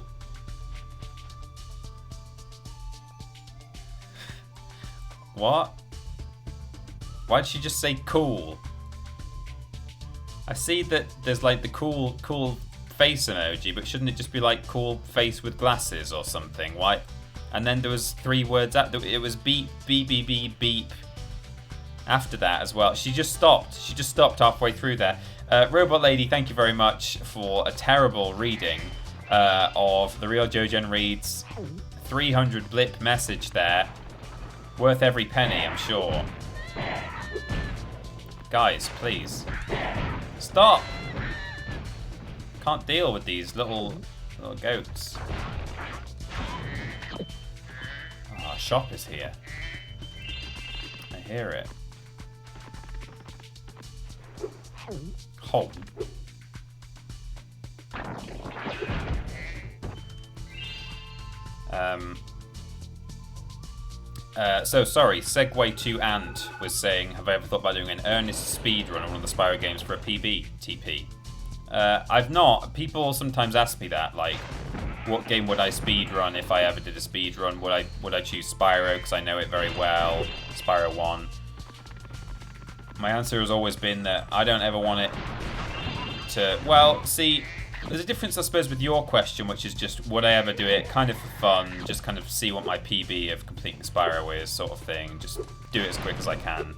What? Why did she just say cool? I see that there's like the cool face emoji, but shouldn't it just be like cool face with glasses or something? Why? And then there was 3 words after it was beep beep beep beep beep after that as well. She just stopped. She just stopped halfway through there. Robot Lady, thank you very much for a terrible reading of The Real Jojen Reads 300 blip message there. Worth every penny, I'm sure. Guys, please. Stop! Can't deal with these little goats. Ah, shop is here. I hear it. Home. So sorry, segue to and was saying, have I ever thought about doing an earnest speedrun on one of the Spyro games for a PB TP? I've not. People sometimes ask me that, like, what game would I speedrun if I ever did a speedrun? Would I choose Spyro because I know it very well, Spyro 1? My answer has always been that I don't ever want it to... Well, see, there's a difference, I suppose, with your question, which is just, would I ever do it kind of for fun, just kind of see what my PB of completing Spyro is, sort of thing, just do it as quick as I can.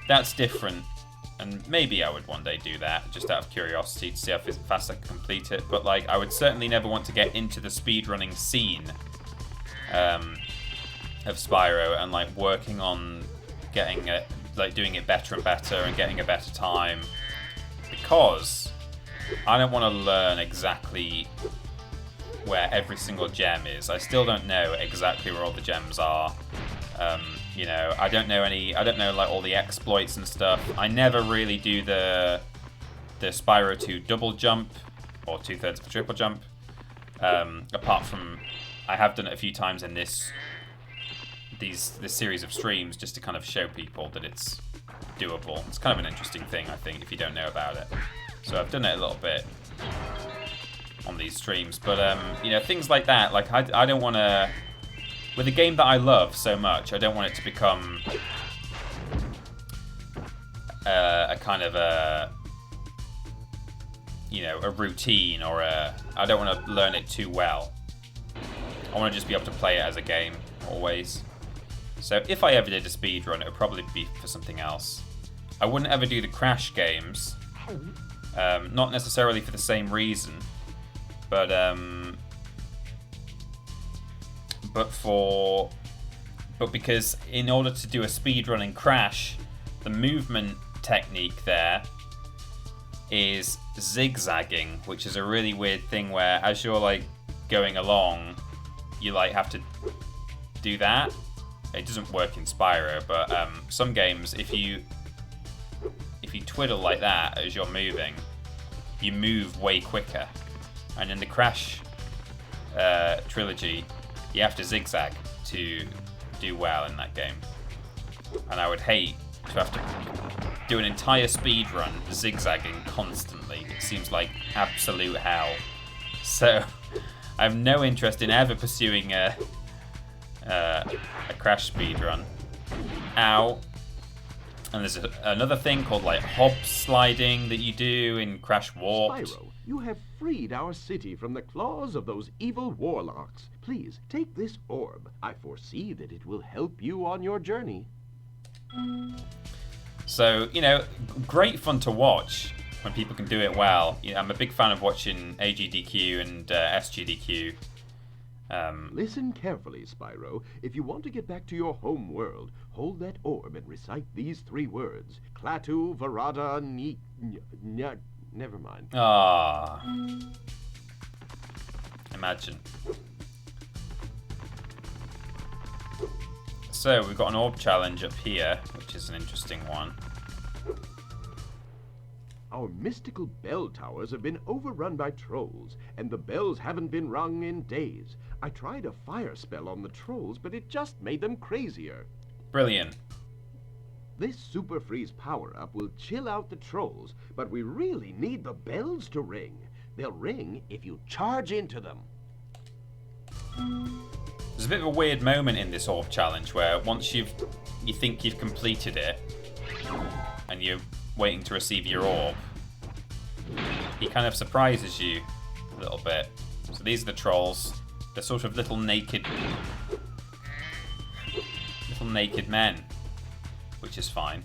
That's different, and maybe I would one day do that, just out of curiosity, to see how fast I can complete it, but, like, I would certainly never want to get into the speedrunning scene of Spyro and, like, working on getting it, like, doing it better and better and getting a better time, because I don't want to learn exactly where every single gem is. I still don't know exactly where all the gems are. You know, I don't know like all the exploits and stuff. I never really do the Spyro 2 double jump or 2/3 of a triple jump. Apart from, I have done it a few times in this series of streams just to kind of show people that it's doable. It's kind of an interesting thing, I think, if you don't know about it. So I've done it a little bit on these streams, but you know, things like that. Like I don't want to, with a game that I love so much, I don't want it to become a kind of a, you know, a routine or a. I don't want to learn it too well. I want to just be able to play it as a game always. So if I ever did a speedrun, it would probably be for something else. I wouldn't ever do the Crash games. Not necessarily for the same reason, but because in order to do a speedrun in Crash, the movement technique there is zigzagging, which is a really weird thing where as you're like going along, you like have to do that. It doesn't work in Spyro, but some games, if you twiddle like that as you're moving, you move way quicker. And in the Crash trilogy, you have to zigzag to do well in that game. And I would hate to have to do an entire speed run zigzagging constantly. It seems like absolute hell. So I have no interest in ever pursuing a Crash speed run. Ow. And there's another thing called like hob sliding that you do in Crash Warped. Spyro, you have freed our city from the claws of those evil warlocks. Please take this orb. I foresee that it will help you on your journey. So, you know, great fun to watch when people can do it well. You know, I'm a big fan of watching AGDQ and SGDQ. Listen carefully, Spyro. If you want to get back to your home world, hold that orb and recite these 3 words. Klaatu, Varada, never mind. Ah. Imagine. So, we've got an orb challenge up here, which is an interesting one. Our mystical bell towers have been overrun by trolls, and the bells haven't been rung in days. I tried a fire spell on the trolls, but it just made them crazier. Brilliant. This Super Freeze power-up will chill out the trolls, but we really need the bells to ring. They'll ring if you charge into them. There's a bit of a weird moment in this orb challenge where once you think you've completed it, and you're waiting to receive your orb, he kind of surprises you a little bit. So these are the trolls. They're sort of little naked men, which is fine.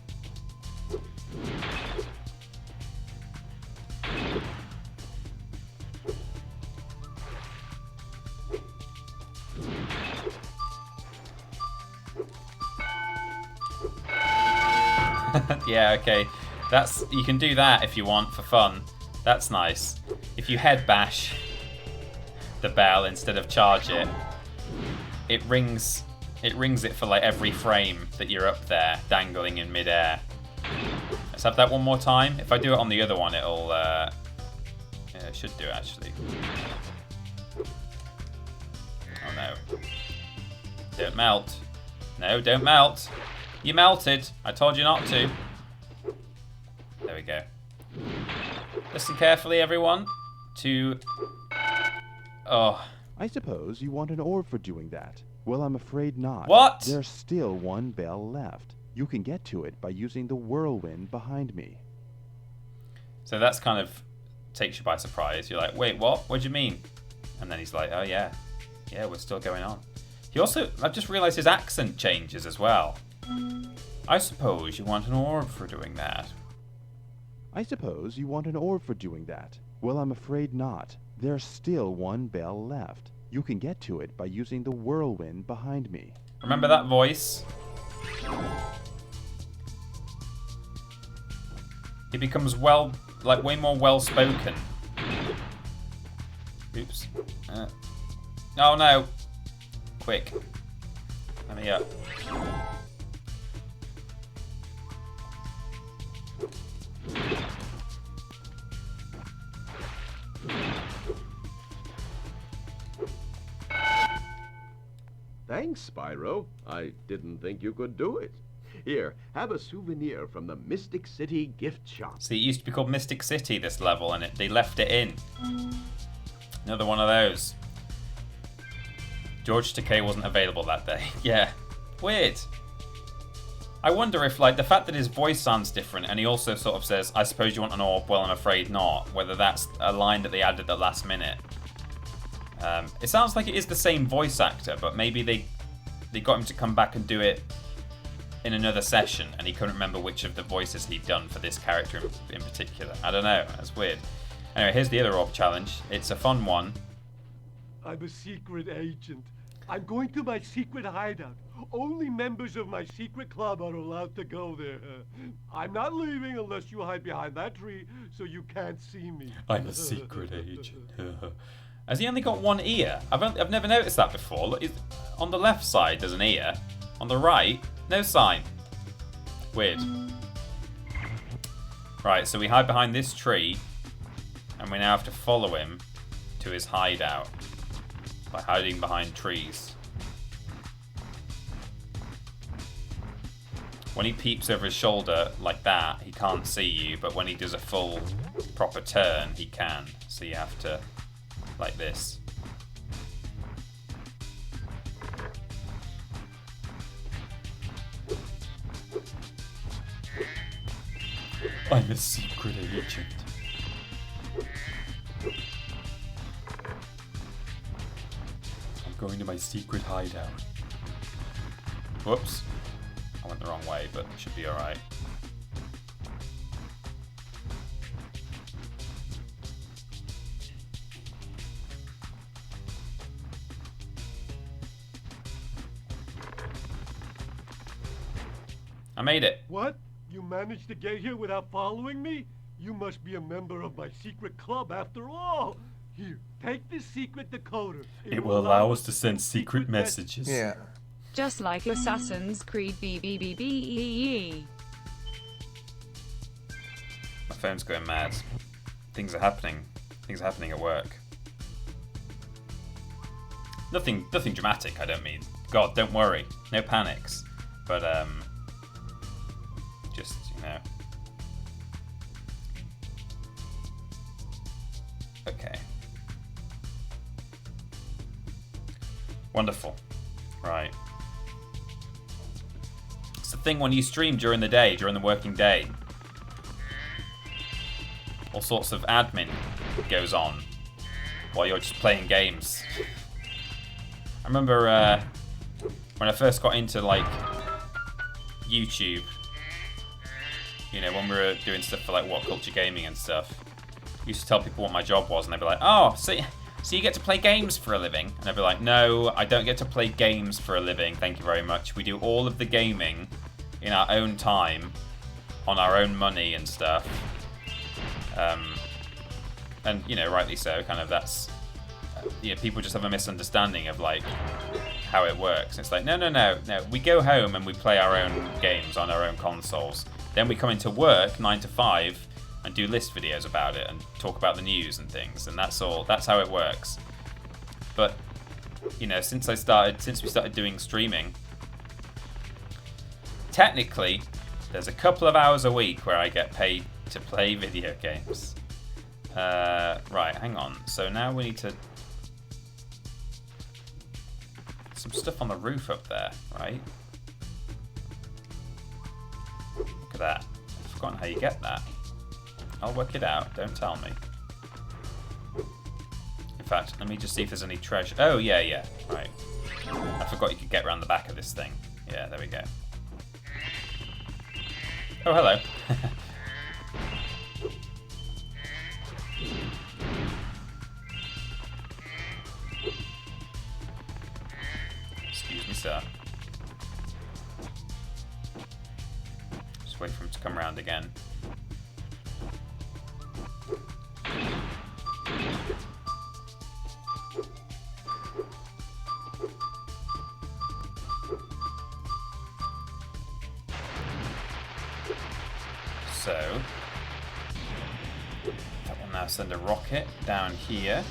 Yeah, okay. You can do that if you want for fun. That's nice. If you head bash the bell instead of charge it, it rings it for like every frame that you're up there, dangling in midair. Let's have that one more time. If I do it on the other one, it'll yeah, it should do it actually. Oh no. Don't melt. No, don't melt. You melted. I told you not to. There we go. Listen carefully, everyone, to... Oh. I suppose you want an orb for doing that. Well, I'm afraid not. What? There's still one bell left. You can get to it by using the whirlwind behind me. So that's kind of takes you by surprise. You're like, wait, what? What do you mean? And then he's like, oh yeah. Yeah, we're still going on. He also, I've just realised his accent changes as well. I suppose you want an orb for doing that. I suppose you want an orb for doing that. Well, I'm afraid not. There's still one bell left. You can get to it by using the whirlwind behind me. Remember that voice? He becomes way more well-spoken. Oops. Oh no. Quick. Let me up. Thanks, Spyro. I didn't think you could do it. Here, have a souvenir from the Mystic City gift shop. See, it used to be called Mystic City, this level, and they left it in. Another one of those. George Takei wasn't available that day. Yeah. Weird. I wonder if, like, the fact that his voice sounds different, and he also sort of says, I suppose you want an orb, well, I'm afraid not, whether that's a line that they added at the last minute. It sounds like it is the same voice actor, but maybe they got him to come back and do it in another session, and he couldn't remember which of the voices he'd done for this character in particular. I don't know. That's weird. Anyway, here's the other orb challenge. It's a fun one. I'm a secret agent. I'm going to my secret hideout. Only members of my secret club are allowed to go there. I'm not leaving unless you hide behind that tree so you can't see me. I'm a secret agent. Has he only got one ear? I've never noticed that before. Look, on the left side there's an ear. On the right, no sign. Weird. Right, so we hide behind this tree, and we now have to follow him to his hideout by hiding behind trees. When he peeps over his shoulder like that, he can't see you, but when he does a full proper turn, he can. So you have to, like this. I'm a secret agent. I'm going to my secret hideout. Whoops. I went the wrong way, but it should be alright. I made it. What? You managed to get here without following me? You must be a member of my secret club after all. Here, take this secret decoder. It will allow us to send secret messages. Yeah. Just like Assassin's Creed BBBBEE. My phone's going mad. Things are happening. Things are happening at work. Nothing dramatic, I don't mean. God, don't worry. No panics. But, just, you know. Okay. Wonderful. Right. It's the thing when you stream during the day, during the working day. All sorts of admin goes on while you're just playing games. I remember when I first got into, like, YouTube, you know, when we were doing stuff for, like, What Culture Gaming and stuff, I used to tell people what my job was, and they'd be like, oh, so you get to play games for a living? And I'd be like, no, I don't get to play games for a living, thank you very much. We do all of the gaming in our own time, on our own money and stuff. And, you know, rightly so, kind of that's... people just have a misunderstanding of, like, how it works. It's like, no. We go home and we play our own games on our own consoles. Then we come into work, 9 to 5, and do list videos about it and talk about the news and things. And that's all. That's how it works. But, you know, since we started doing streaming, technically, there's a couple of hours a week where I get paid to play video games. Right, hang on. So now we need to... some stuff on the roof up there, right? Look at that. I've forgotten how you get that. I'll work it out, don't tell me. In fact, let me just see if there's any treasure. Oh, yeah, right. I forgot you could get around the back of this thing. Yeah, there we go. Oh, hello. Excuse me, sir. Just wait for him to come around again. So, that will now send a rocket down here.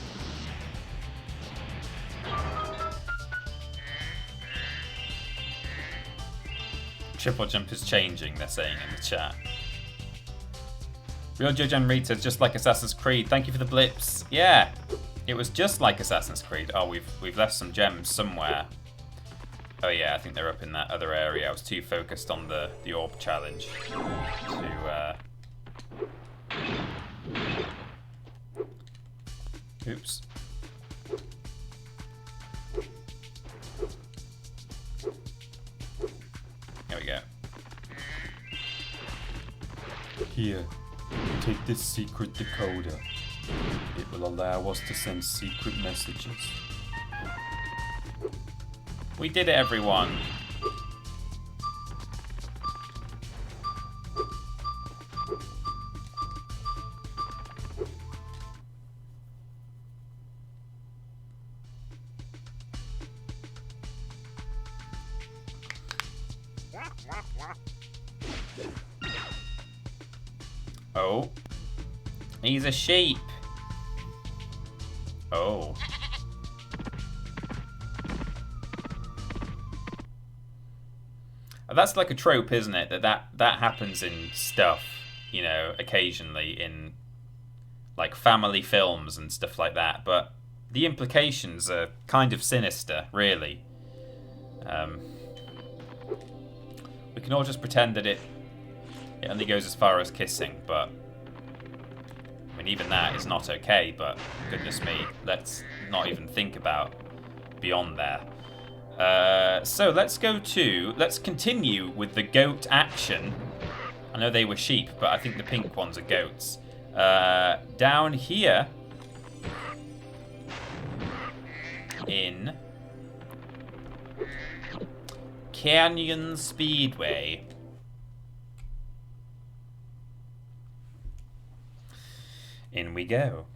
TripleJump is changing, they're saying in the chat. Real Joe Jan Reed says, just like Assassin's Creed. Thank you for the blips. Yeah, it was just like Assassin's Creed. Oh, we've left some gems somewhere. Oh yeah, I think they're up in that other area. I was too focused on the orb challenge to... Oops. There we go. Here, take this secret decoder. It will allow us to send secret messages. We did it, everyone. Oh, he's a sheep. Oh. That's like a trope, isn't it? That happens in stuff, you know, occasionally in like family films and stuff like that. But the implications are kind of sinister, really. We can all just pretend that it only goes as far as kissing, but I mean, even that is not okay. But goodness me, let's not even think about beyond there. So let's continue with the goat action. I know they were sheep, but I think the pink ones are goats. Down here in Canyon Speedway. In we go.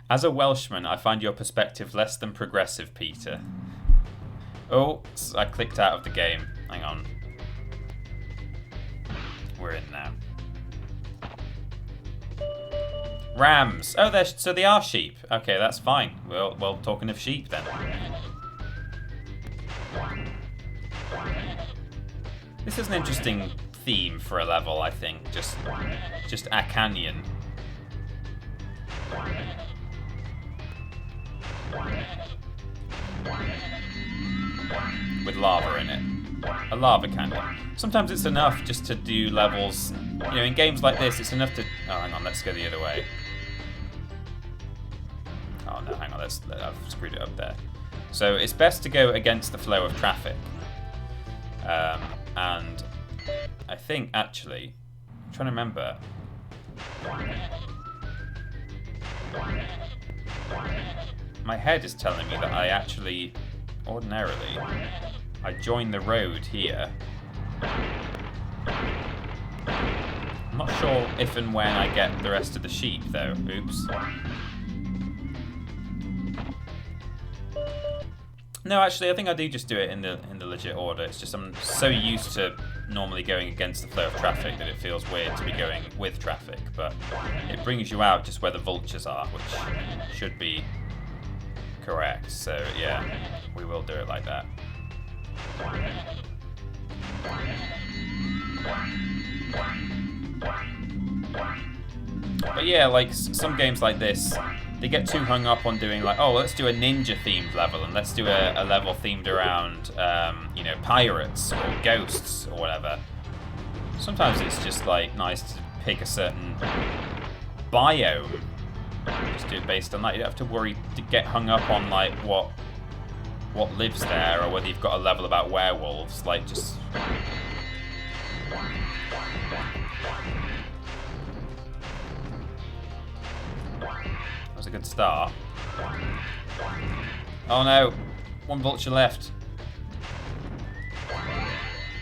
As a Welshman, I find your perspective less than progressive, Peter. Oh, I clicked out of the game. Hang on. We're in now. Rams. Oh, so they are sheep. Okay, that's fine. Well, talking of sheep then. This is an interesting theme for a level, I think. Just a canyon. With lava in it. A lava canyon. Sometimes it's enough just to do levels, you know, in games like this, it's enough to... Oh, hang on, let's go the other way. Oh, no, hang on, I've screwed it up there. So it's best to go against the flow of traffic. And I think, actually, I'm trying to remember... My head is telling me that I actually, ordinarily, I join the road here sure if and when I get the rest of the sheep, though. Oops. No, actually, I think I do just do it in the legit order. It's just I'm so used to normally going against the flow of traffic that it feels weird to be going with traffic. But it brings you out just where the vultures are, which should be correct. So yeah, we will do it like that. But yeah, like some games like this, they get too hung up on doing like, oh, let's do a ninja themed level and let's do a level themed around, you know, pirates or ghosts or whatever. Sometimes it's just like nice to pick a certain biome, just do it based on that. You don't have to worry to get hung up on like what lives there or whether you've got a level about werewolves. Like just. Was a good start. Oh no, one vulture left.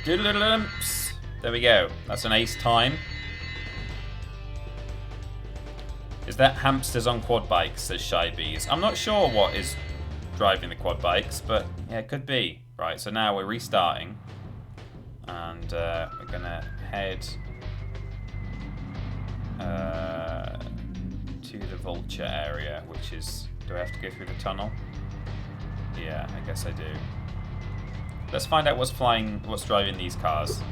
Doodle-doodle-lumps. There we go. That's an ace time. Is that hamsters on quad bikes, says Shy Bees. I'm not sure what is driving the quad bikes, but yeah, it could be. Right, so now we're restarting. And we're gonna head to the vulture area, which is, do I have to go through the tunnel? Yeah, I guess I do. Let's find out what's driving these cars.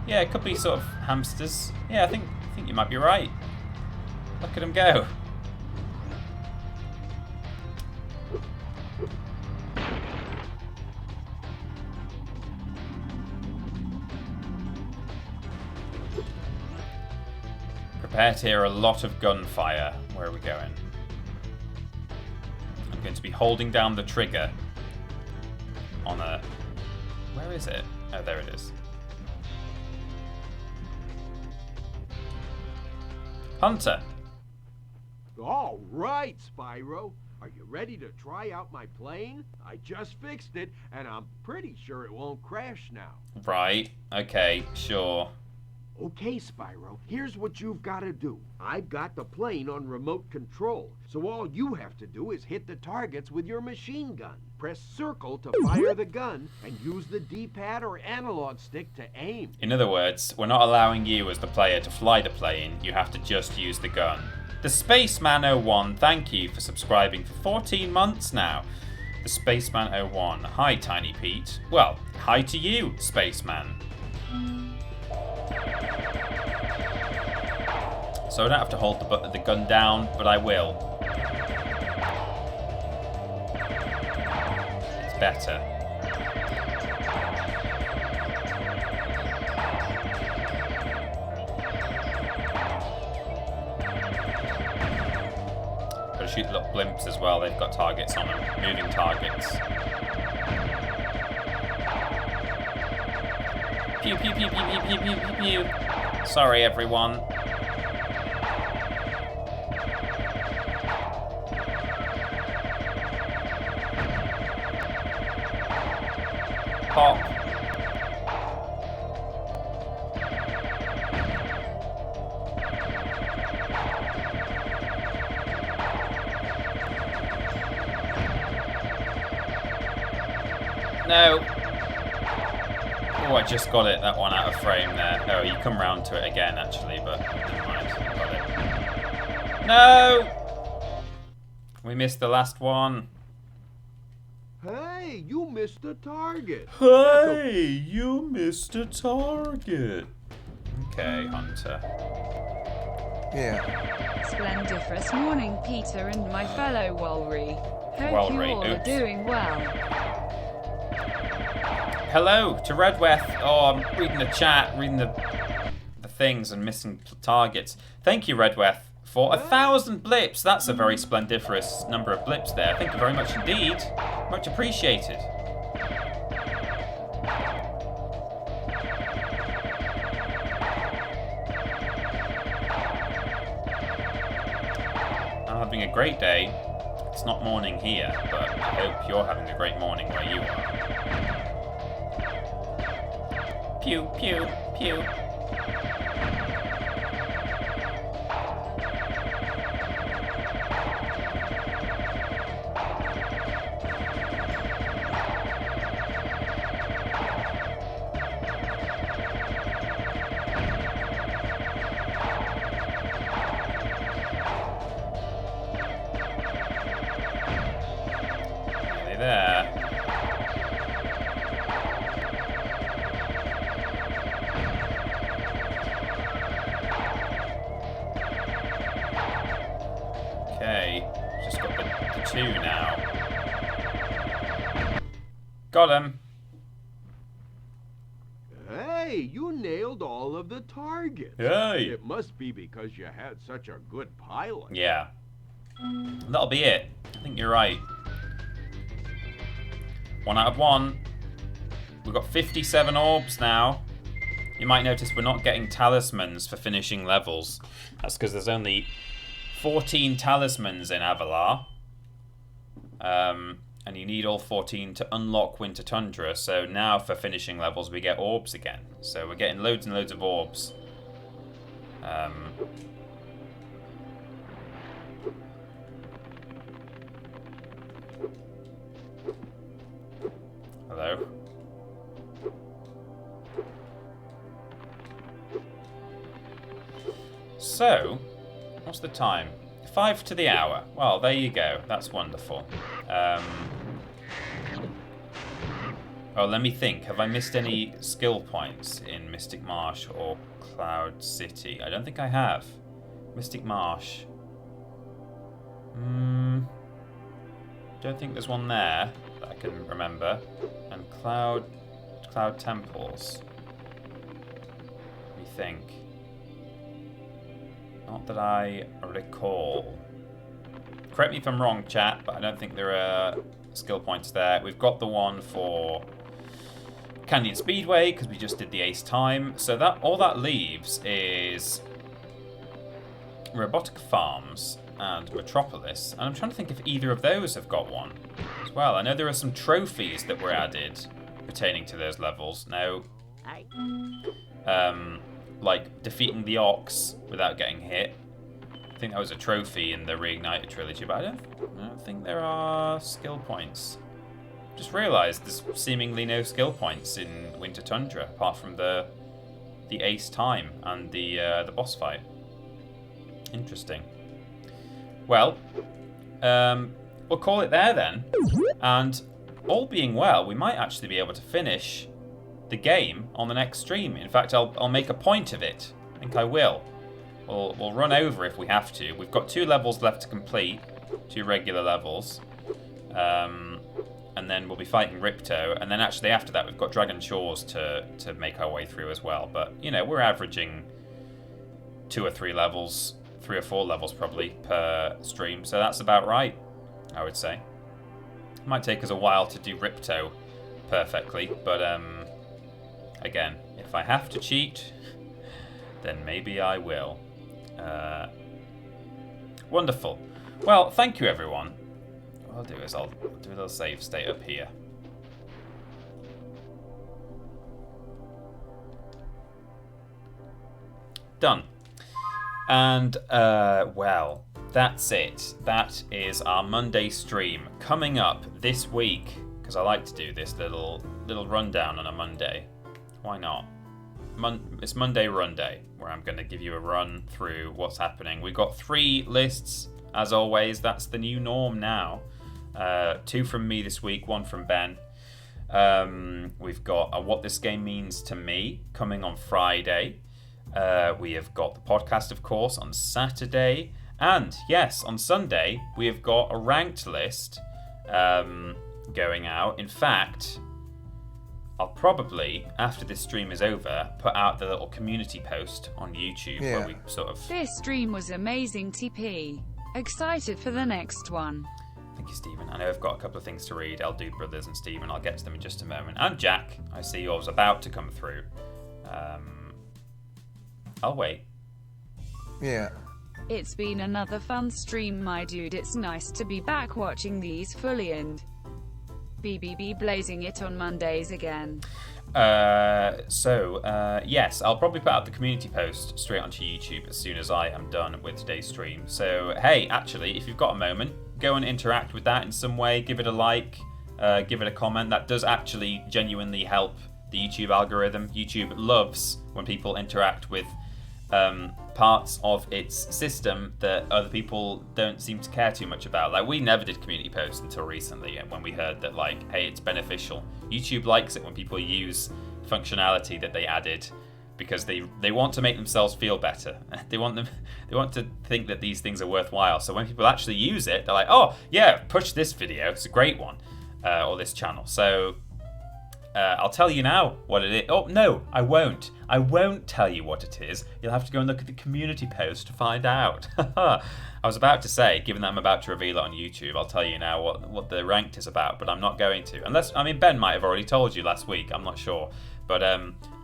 Yeah, it could be sort of hamsters. Yeah, I think you might be right. Look at them go. Prepare to hear a lot of gunfire. Where are we going? I'm going to be holding down the trigger on a... Where is it? Oh, there it is. Hunter. All right, Spyro. Are you ready to try out my plane? I just fixed it, and I'm pretty sure it won't crash now. Right. Okay, sure. Okay, Spyro, here's what you've got to do. I've got the plane on remote control, so all you have to do is hit the targets with your machine gun. Press circle to fire the gun, and use the D-pad or analog stick to aim. In other words, we're not allowing you as the player to fly the plane, you have to just use the gun. The Spaceman01, thank you for subscribing for 14 months now. The Spaceman01, hi Tiny Pete. Well, hi to you, Spaceman. So I don't have to hold the gun down, but I will. It's better. Gotta shoot little blimps as well, they've got targets on them, moving targets. Pew pew pew pew pew pew pew pew pew. Sorry everyone. Pop. No. Oh, I just got it, that one out of frame there. Oh, you come round to it again, actually, but never mind. I got it. No! We missed the last one. Hey, you missed the target. Hey, you missed a target. Okay, Hunter. Yeah. Splendiferous morning, Peter and my fellow Walry. Hope Walry, you all oops. are doing well. Hello to Redweth. Oh, I'm reading the chat, reading the things and missing targets. Thank you, Redweth, for 1,000 blips. That's a very splendiferous number of blips there. Thank you very much indeed. Much appreciated. I'm having a great day. It's not morning here, but I hope you're having a great morning where you are. Pew, pew, pew. 2 now. Got him. Hey, you nailed all of the targets. Hey. It must be because you had such a good pilot. Yeah. That'll be it. I think you're right. 1 out of 1. We've got 57 orbs now. You might notice we're not getting talismans for finishing levels. That's because there's only 14 talismans in Avalar. And you need all 14 to unlock Winter Tundra. So now for finishing levels we get orbs again. So we're getting loads and loads of orbs. Hello? So, what's the time? 5 to the hour. Well, there you go. That's wonderful. Oh, let me think. Have I missed any skill points in Mystic Marsh or Cloud City? I don't think I have. Mystic Marsh. Don't think there's one there that I can remember. And Cloud Temples. Let me think. Not that I recall. Correct me if I'm wrong, chat, but I don't think there are skill points there. We've got the one for Canyon Speedway because we just did the ace time. So that all that leaves is Robotic Farms and Metropolis. And I'm trying to think if either of those have got one as well. I know there are some trophies that were added pertaining to those levels. Now, like defeating the ox without getting hit. I think that was a trophy in the Reignited trilogy, but I don't think there are skill points. Just realised there's seemingly no skill points in Winter Tundra apart from the ace time and the boss fight. Interesting. Well, we'll call it there then, and all being well, we might actually be able to finish the game on the next stream. In fact, I'll make a point of it. I think I will. We'll run over if we have to. We've got 2 levels left to complete, 2 regular levels, and then we'll be fighting Ripto. And then actually after that, we've got Dragon Shores to make our way through as well. But you know, we're averaging 2 or 3 levels, 3 or 4 levels probably per stream. So that's about right, I would say. It might take us a while to do Ripto perfectly, but again, if I have to cheat, then maybe I will. Wonderful. Well, thank you everyone. What I'll do is I'll do a little save state up here. Done. And, well, that's it. That is our Monday stream. Coming up this week, because I like to do this little rundown on a Monday. Why not? It's Monday Run Day, where I'm going to give you a run through what's happening. We've got 3 lists, as always. That's the new norm now. 2 from me this week, 1 from Ben. We've got What This Game Means to Me coming on Friday. We have got the podcast, of course, on Saturday. And, yes, on Sunday, we have got a ranked list going out. In fact, I'll probably, after this stream is over, put out the little community post on YouTube where we sort of... This stream was amazing, TP. Excited for the next one. Thank you, Stephen. I know I've got a couple of things to read. I'll do Brothers and Stephen. I'll get to them in just a moment. And Jack, I see yours about to come through. I'll wait. Yeah. It's been another fun stream, my dude. It's nice to be back watching these fully and BBB blazing it on Mondays again. Yes, I'll probably put out the community post straight onto YouTube as soon as I am done with today's stream. So, hey, actually, if you've got a moment, go and interact with that in some way. Give it a like, give it a comment. That does actually genuinely help the YouTube algorithm. YouTube loves when people interact with parts of its system that other people don't seem to care too much about. Like, we never did community posts until recently, and when we heard that, like, hey, it's beneficial. YouTube likes it when people use functionality that they added because they want to make themselves feel better. They want to think that these things are worthwhile. So when people actually use it, they're like, oh yeah, push this video, it's a great one, or this channel. So I'll tell you now what it is. Oh no, I won't. I won't tell you what it is. You'll have to go and look at the community post to find out. I was about to say, given that I'm about to reveal it on YouTube, I'll tell you now what the ranked is about, but I'm not going to. Unless, I mean, Ben might have already told you last week. I'm not sure. But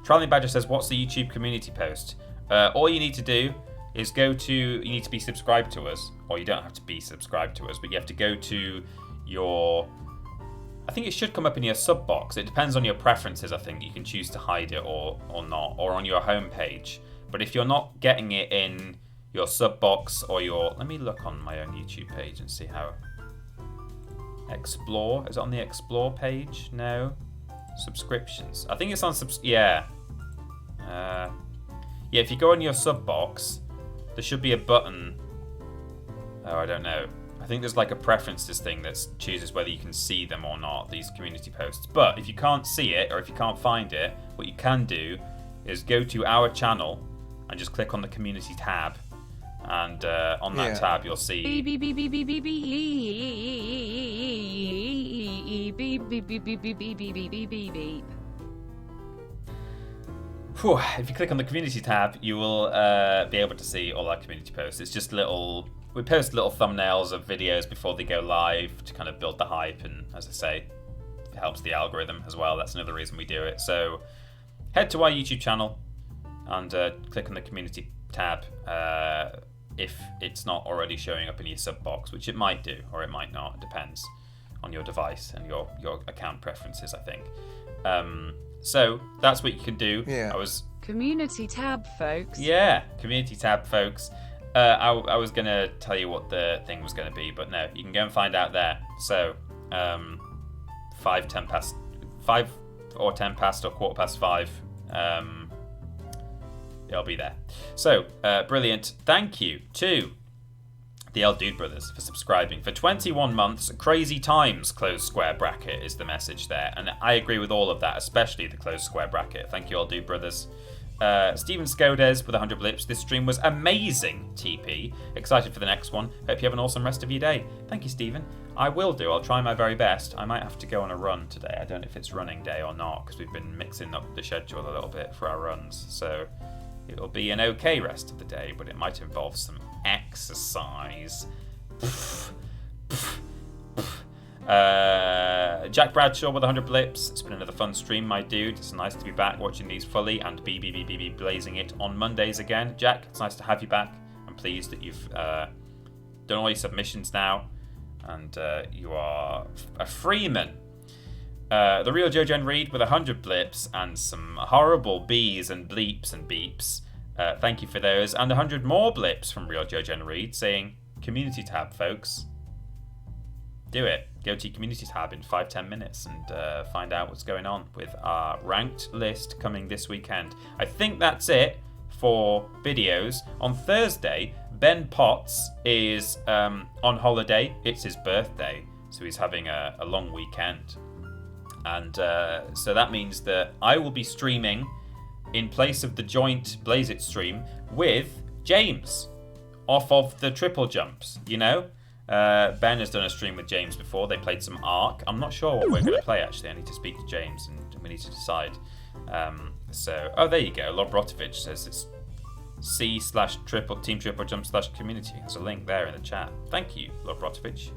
Traveling Badger says, what's the YouTube community post? All you need to do is you need to be subscribed to us, or you don't have to be subscribed to us, but you have to go to your, I think it should come up in your sub box. It depends on your preferences, I think. You can choose to hide it or not, or on your home page. But if you're not getting it in your sub box or your, let me look on my own YouTube page and see how. Explore, is it on the Explore page? No. Subscriptions. I think it's on yeah. Yeah, if you go on your sub box, there should be a button. Oh, I don't know. I think there's like a preferences thing that chooses whether you can see them or not, these community posts. But if you can't see it, or if you can't find it, what you can do is go to our channel and just click on the community tab. And on that tab, you'll see. Whew, if you click on the community tab, you will be able to see all our community posts. It's just we post little thumbnails of videos before they go live to kind of build the hype, and as I say, it helps the algorithm as well. That's another reason we do it. So head to our YouTube channel and click on the community tab if it's not already showing up in your sub box, which it might do or it might not. It depends on your device and your account preferences, I think. So that's what you can do. Community tab, folks. Yeah, community tab, folks. I was going to tell you what the thing was going to be, but no, you can go and find out there. So 5 or 10 past or 5:15, it'll be there. So brilliant. Thank you to the El Dude Brothers for subscribing for 21 months. Crazy times, closed square bracket is the message there. And I agree with all of that, especially the closed square bracket. Thank you, El Dude Brothers. Steven Skodes with 100 blips. This stream was amazing, TP. Excited for the next one. Hope you have an awesome rest of your day. Thank you, Steven. I will do. I'll try my very best. I might have to go on a run today. I don't know if it's running day or not, because we've been mixing up the schedule a little bit for our runs. So it'll be an okay rest of the day, but it might involve some exercise. Jack Bradshaw with 100 blips. It's been another fun stream, my dude. It's nice to be back watching these fully and BBBBB blazing it on Mondays again. Jack, it's nice to have you back. I'm pleased that you've done all your submissions now and you are a freeman. The real Joe Jen Reed with 100 blips and some horrible B's and bleeps and beeps. Thank you for those. And 100 more blips from real Joe Jen Reed saying, community tab, folks. Do it. Go to your community tab in 5-10 minutes and find out what's going on with our ranked list coming this weekend. I think that's it for videos. On Thursday, Ben Potts is on holiday. It's his birthday, so he's having a long weekend. And so that means that I will be streaming in place of the joint Blaze It stream with James off of the triple jumps, you know? Ben has done a stream with James before. They played some Ark. I'm not sure what we're going to play, actually. I need to speak to James and we need to decide. Oh, there you go. Lob Rotovich says it's Team Triple Jump /community. There's a link there in the chat. Thank you, Lob Rotovich.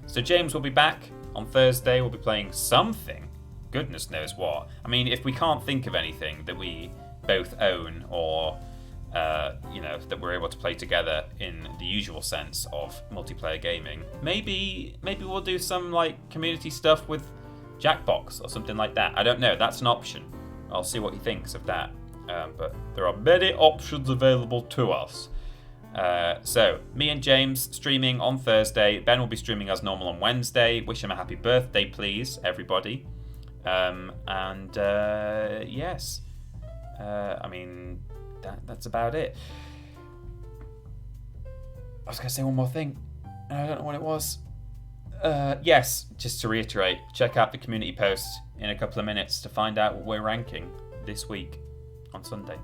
So James will be back on Thursday. We'll be playing something. Goodness knows what. I mean, if we can't think of anything that we both own or that we're able to play together in the usual sense of multiplayer gaming, maybe we'll do some like community stuff with Jackbox or something like that. I don't know. That's an option. I'll see what he thinks of that. But there are many options available to us. So me and James streaming on Thursday. Ben will be streaming as normal on Wednesday. Wish him a happy birthday, please, everybody. Yes. I mean, that's about it. I was going to say one more thing, and I don't know what it was. Yes, just to reiterate, check out the community post in a couple of minutes to find out what we're ranking this week. on Sunday.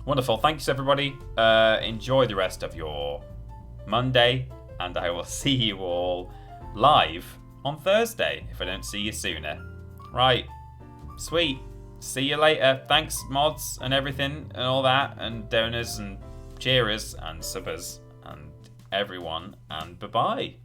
Wonderful. Thanks, everybody. Enjoy the rest of your Monday, and I will see you all live on Thursday if I don't see you sooner. Right. Sweet. See you later. Thanks, mods and everything and all that, and donors and cheerers and subbers and everyone, and bye-bye.